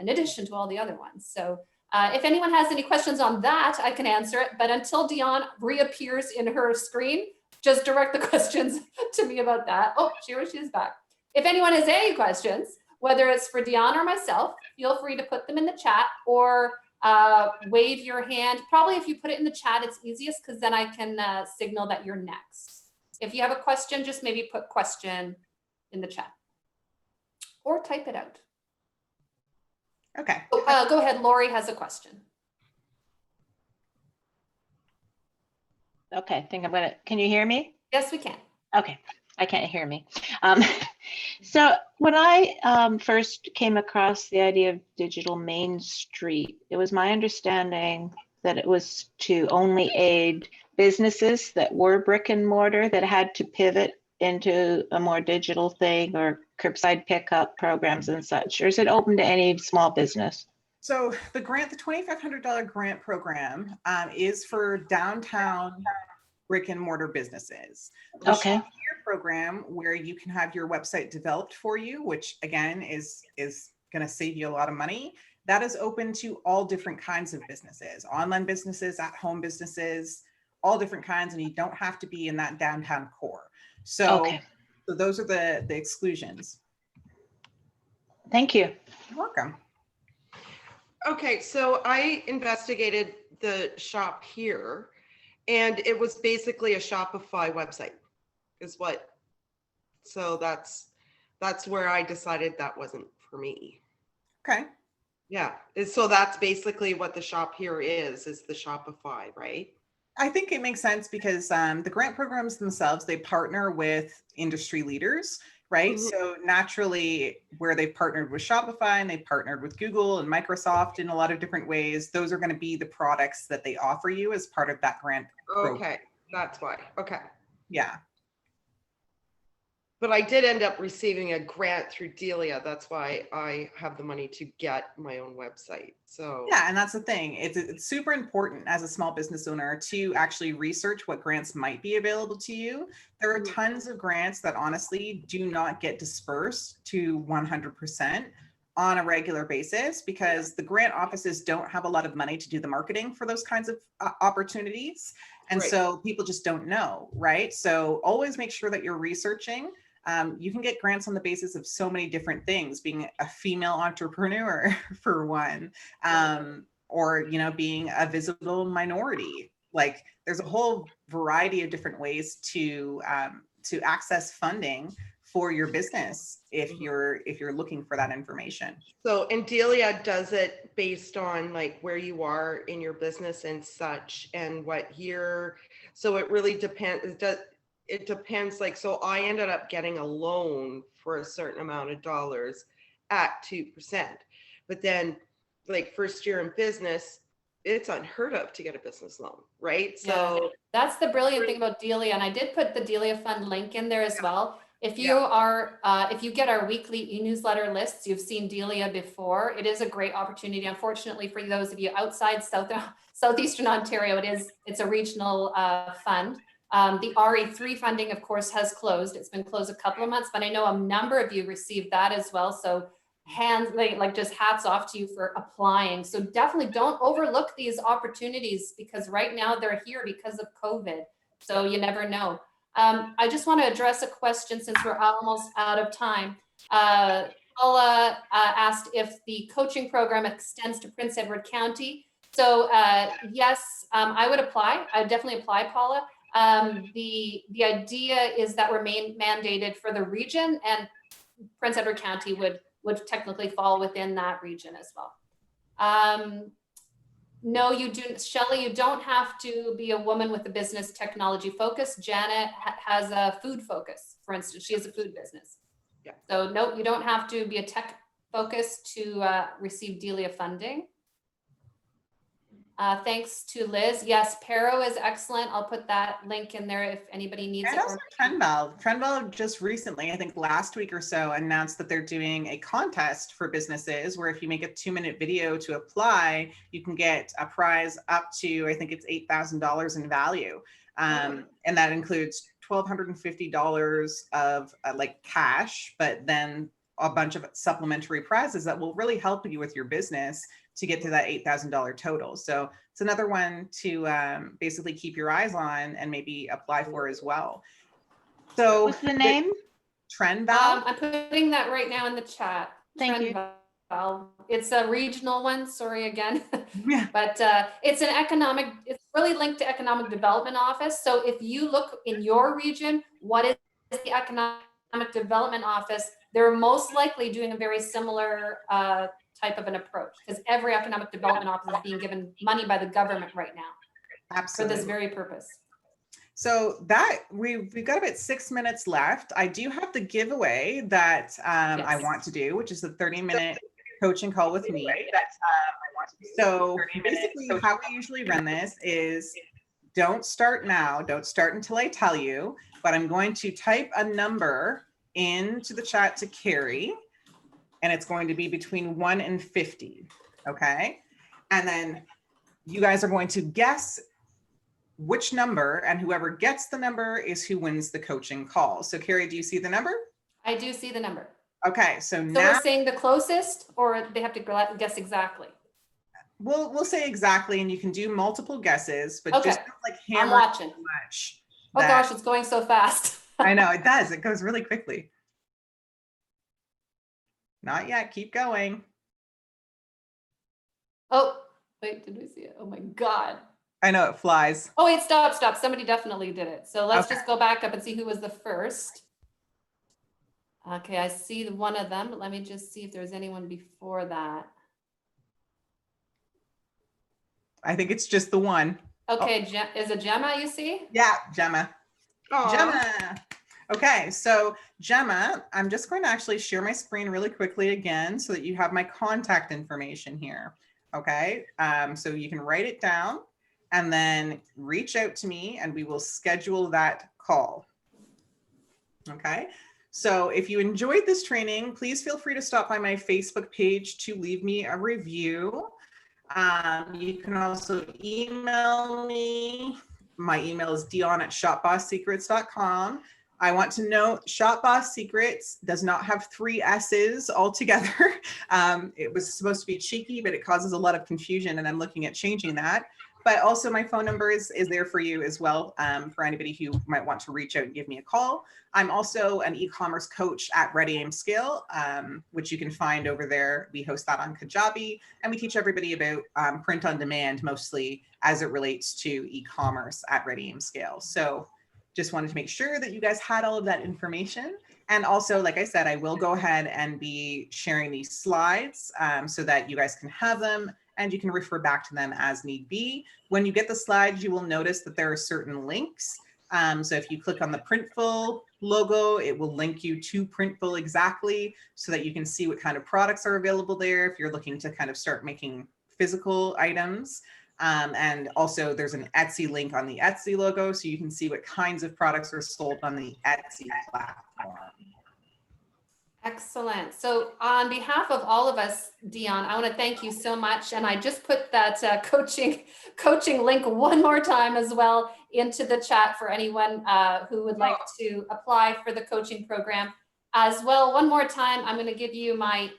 [SPEAKER 1] in addition to all the other ones. So if anyone has any questions on that, I can answer it. But until Dionne reappears in her screen, just direct the questions to me about that. Oh, she's back. If anyone has any questions, whether it's for Dionne or myself, feel free to put them in the chat or wave your hand. Probably if you put it in the chat, it's easiest because then I can signal that you're next. If you have a question, just maybe put question in the chat or type it out.
[SPEAKER 2] Okay.
[SPEAKER 1] Go ahead. Lori has a question.
[SPEAKER 5] Okay, I think can you hear me?
[SPEAKER 1] Yes, we can.
[SPEAKER 5] Okay, I can't hear me. So when I first came across the idea of Digital Main Street, it was my understanding that it was to only aid businesses that were brick and mortar that had to pivot into a more digital thing, or curbside pickup programs and such, or is it open to any small business?
[SPEAKER 2] So the $2,500 grant program is for downtown brick and mortar businesses. The
[SPEAKER 5] Okay.
[SPEAKER 2] Shop Here program, where you can have your website developed for you, which again is going to save you a lot of money. That is open to all different kinds of businesses, online businesses, at-home businesses, all different kinds, and you don't have to be in that downtown core. So, so those are the exclusions.
[SPEAKER 5] Thank you.
[SPEAKER 2] You're welcome.
[SPEAKER 3] Okay, so I investigated the Shop Here, and it was basically a Shopify website, so that's where I decided that wasn't for me.
[SPEAKER 2] Okay.
[SPEAKER 3] Yeah, so that's basically what the Shop Here is the Shopify, right?
[SPEAKER 2] I think it makes sense because the grant programs themselves, they partner with industry leaders, right? Mm-hmm. So naturally, where they've partnered with Shopify and they've partnered with Google and Microsoft in a lot of different ways, those are going to be the products that they offer you as part of that grant program.
[SPEAKER 3] Okay, that's why. Okay.
[SPEAKER 2] Yeah.
[SPEAKER 3] But I did end up receiving a grant through Delia. That's why I have the money to get my own website. So
[SPEAKER 2] Yeah, and that's the thing. It's super important as a small business owner to actually research what grants might be available to you. There are tons of grants that honestly do not get dispersed to 100% on a regular basis because the grant offices don't have a lot of money to do the marketing for those kinds of opportunities. And
[SPEAKER 3] Right.
[SPEAKER 2] so people just don't know, right? So always make sure that you're researching. You can get grants on the basis of so many different things, being a female entrepreneur for one, or, you know, being a visible minority. Like there's a whole variety of different ways to access funding for your business if you're looking for that information.
[SPEAKER 3] So, and Delia does it based on like where you are in your business and such, and what year. So it really depends. It depends. Like, so I ended up getting a loan for a certain amount of dollars at 2%. But then, like, first year in business, it's unheard of to get a business loan, right? So
[SPEAKER 1] that's the brilliant thing about Delia. And I did put the Delia Fund link in there as well. If you are, if you get our weekly e-newsletter lists, you've seen Delia before. It is a great opportunity. Unfortunately, for those of you outside Southeastern Ontario, it's a regional fund. The RE3 funding, of course, has closed. It's been closed a couple of months, but I know a number of you received that as well. So just hats off to you for applying. So definitely don't overlook these opportunities because right now they're here because of COVID. So you never know. I just want to address a question since we're almost out of time. Paula asked if the coaching program extends to Prince Edward County. So yes, I would apply. I would definitely apply, Paula. The idea is that we're mandated for the region, and Prince Edward County would technically fall within that region as well. No, you do, Shelley, you don't have to be a woman with a business technology focus. Janet has a food focus, for instance. She has a food business.
[SPEAKER 3] Yeah.
[SPEAKER 1] So no, you don't have to be a tech focus to receive Delia funding. Thanks to Liz. Yes, Pero is excellent. I'll put that link in there if anybody needs
[SPEAKER 2] and
[SPEAKER 1] it.
[SPEAKER 2] Also Trendbell just recently, I think last week or so, announced that they're doing a contest for businesses where if you make a 2-minute video to apply, you can get a prize up to, I think it's $8,000 in value. And that includes $1,250 of like cash, but then a bunch of supplementary prizes that will really help you with your business to get to that $8,000 total. So it's another one to basically keep your eyes on and maybe apply for as well. So
[SPEAKER 5] what's the name?
[SPEAKER 2] Trendbell.
[SPEAKER 1] I'm putting that right now in the chat.
[SPEAKER 5] Thank you.
[SPEAKER 1] It's a regional one, sorry again.
[SPEAKER 2] Yeah.
[SPEAKER 1] But it's really linked to Economic Development Office. So if you look in your region, what is the Economic Development Office? They're most likely doing a very similar type of an approach because every Economic Development Office is being given money by the government right now.
[SPEAKER 2] Absolutely.
[SPEAKER 1] For this very purpose.
[SPEAKER 2] So that we've got about 6 minutes left. I do have the giveaway that I want to do, which is a 30-minute coaching call with me. So basically how we usually run this is don't start now, don't start until I tell you, but I'm going to type a number into the chat to Carrie, and it's going to be between 1 and 50, okay? And then you guys are going to guess which number, and whoever gets the number is who wins the coaching call. So Carrie, do you see the number?
[SPEAKER 1] I do see the number.
[SPEAKER 2] Okay, so
[SPEAKER 1] So
[SPEAKER 2] now
[SPEAKER 1] we're saying the closest, or they have to guess exactly?
[SPEAKER 2] we'll say exactly, and you can do multiple guesses, but
[SPEAKER 1] Okay.
[SPEAKER 2] just don't like
[SPEAKER 1] I'm
[SPEAKER 2] hammer
[SPEAKER 1] watching.
[SPEAKER 2] too much.
[SPEAKER 1] Oh gosh, it's going so fast.
[SPEAKER 2] I know, it does. It goes really quickly. Not yet, keep going.
[SPEAKER 1] Oh, wait, did we see it? Oh my God.
[SPEAKER 2] I know it flies.
[SPEAKER 1] Oh wait, stop. Somebody definitely did it. So let's
[SPEAKER 2] Okay.
[SPEAKER 1] just go back up and see who was the first. Okay, I see one of them, but let me just see if there's anyone before that.
[SPEAKER 2] I think it's just the one.
[SPEAKER 1] Okay, is it Gemma you see?
[SPEAKER 2] Yeah, Gemma.
[SPEAKER 3] Aw.
[SPEAKER 2] Gemma. Okay, so Gemma, I'm just going to actually share my screen really quickly again so that you have my contact information here. Okay, so you can write it down and then reach out to me and we will schedule that call. Okay, So if you enjoyed this training, please feel free to stop by my Facebook page to leave me a review. You can also email me. My email is Dionne@shopbosssecrets.com. I want to note ShopBoss Secrets does not have 3 S's altogether. It was supposed to be cheeky, but it causes a lot of confusion, and I'm looking at changing that. But also my phone number is there for you as well, for anybody who might want to reach out and give me a call. I'm also an e-commerce coach at Ready Aim Scale, which you can find over there. We host that on Kajabi, and we teach everybody about print on demand, mostly as it relates to e-commerce at Ready Aim Scale. So just wanted to make sure that you guys had all of that information. And also, like I said, I will go ahead and be sharing these slides so that you guys can have them and you can refer back to them as need be. When you get the slides, you will notice that there are certain links. So if you click on the Printful logo, it will link you to Printful exactly so that you can see what kind of products are available there if you're looking to kind of start making physical items. And also there's an Etsy link on the Etsy logo so you can see what kinds of products are sold on the Etsy platform.
[SPEAKER 1] Excellent. So on behalf of all of us, Dionne, I want to thank you so much. And I just put that coaching link one more time as well into the chat for anyone who would like to apply for the coaching program as well. One more time, I'm going to give you my,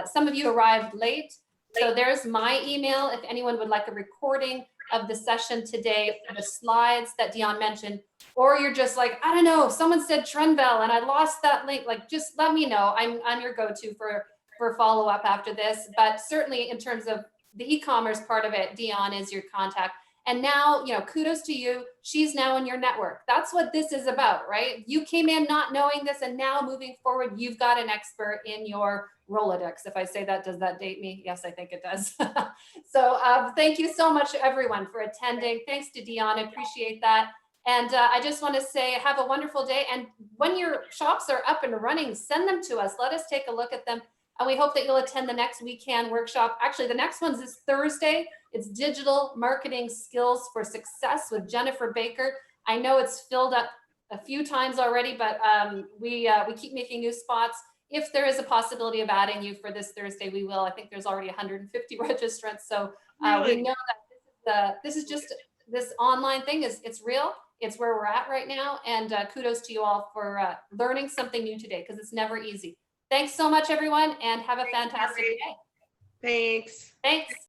[SPEAKER 1] some of you arrived late. So there's my email if anyone would like a recording of the session today, the slides that Dionne mentioned, or you're just like, I don't know, someone said Trundville and I lost that link. Like, just let me know. I'm your go-to for follow-up after this. But certainly in terms of the e-commerce part of it, Dionne is your contact. And now, you know, kudos to you. She's now in your network. That's what this is about, right? You came in not knowing this, and now moving forward, you've got an expert in your Rolodex. If I say that, does that date me? Yes, I think it does. So thank you so much, everyone, for attending. Thanks to Dionne, I appreciate that. And I just want to say, have a wonderful day. And when your shops are up and running, send them to us. Let us take a look at them. And we hope that you'll attend the next We Can workshop. Actually, the next one's this Thursday. It's Digital Marketing Skills for Success with Jennifer Baker. I know it's filled up a few times already, but we keep making new spots. If there is a possibility of adding you for this Thursday, we will. I think there's already 150 registrants. So we know that this is just, this online thing it's real. It's where we're at right now. And kudos to you all for learning something new today, because it's never easy. Thanks so much, everyone, and have a fantastic day.
[SPEAKER 3] Thanks.
[SPEAKER 1] Thanks.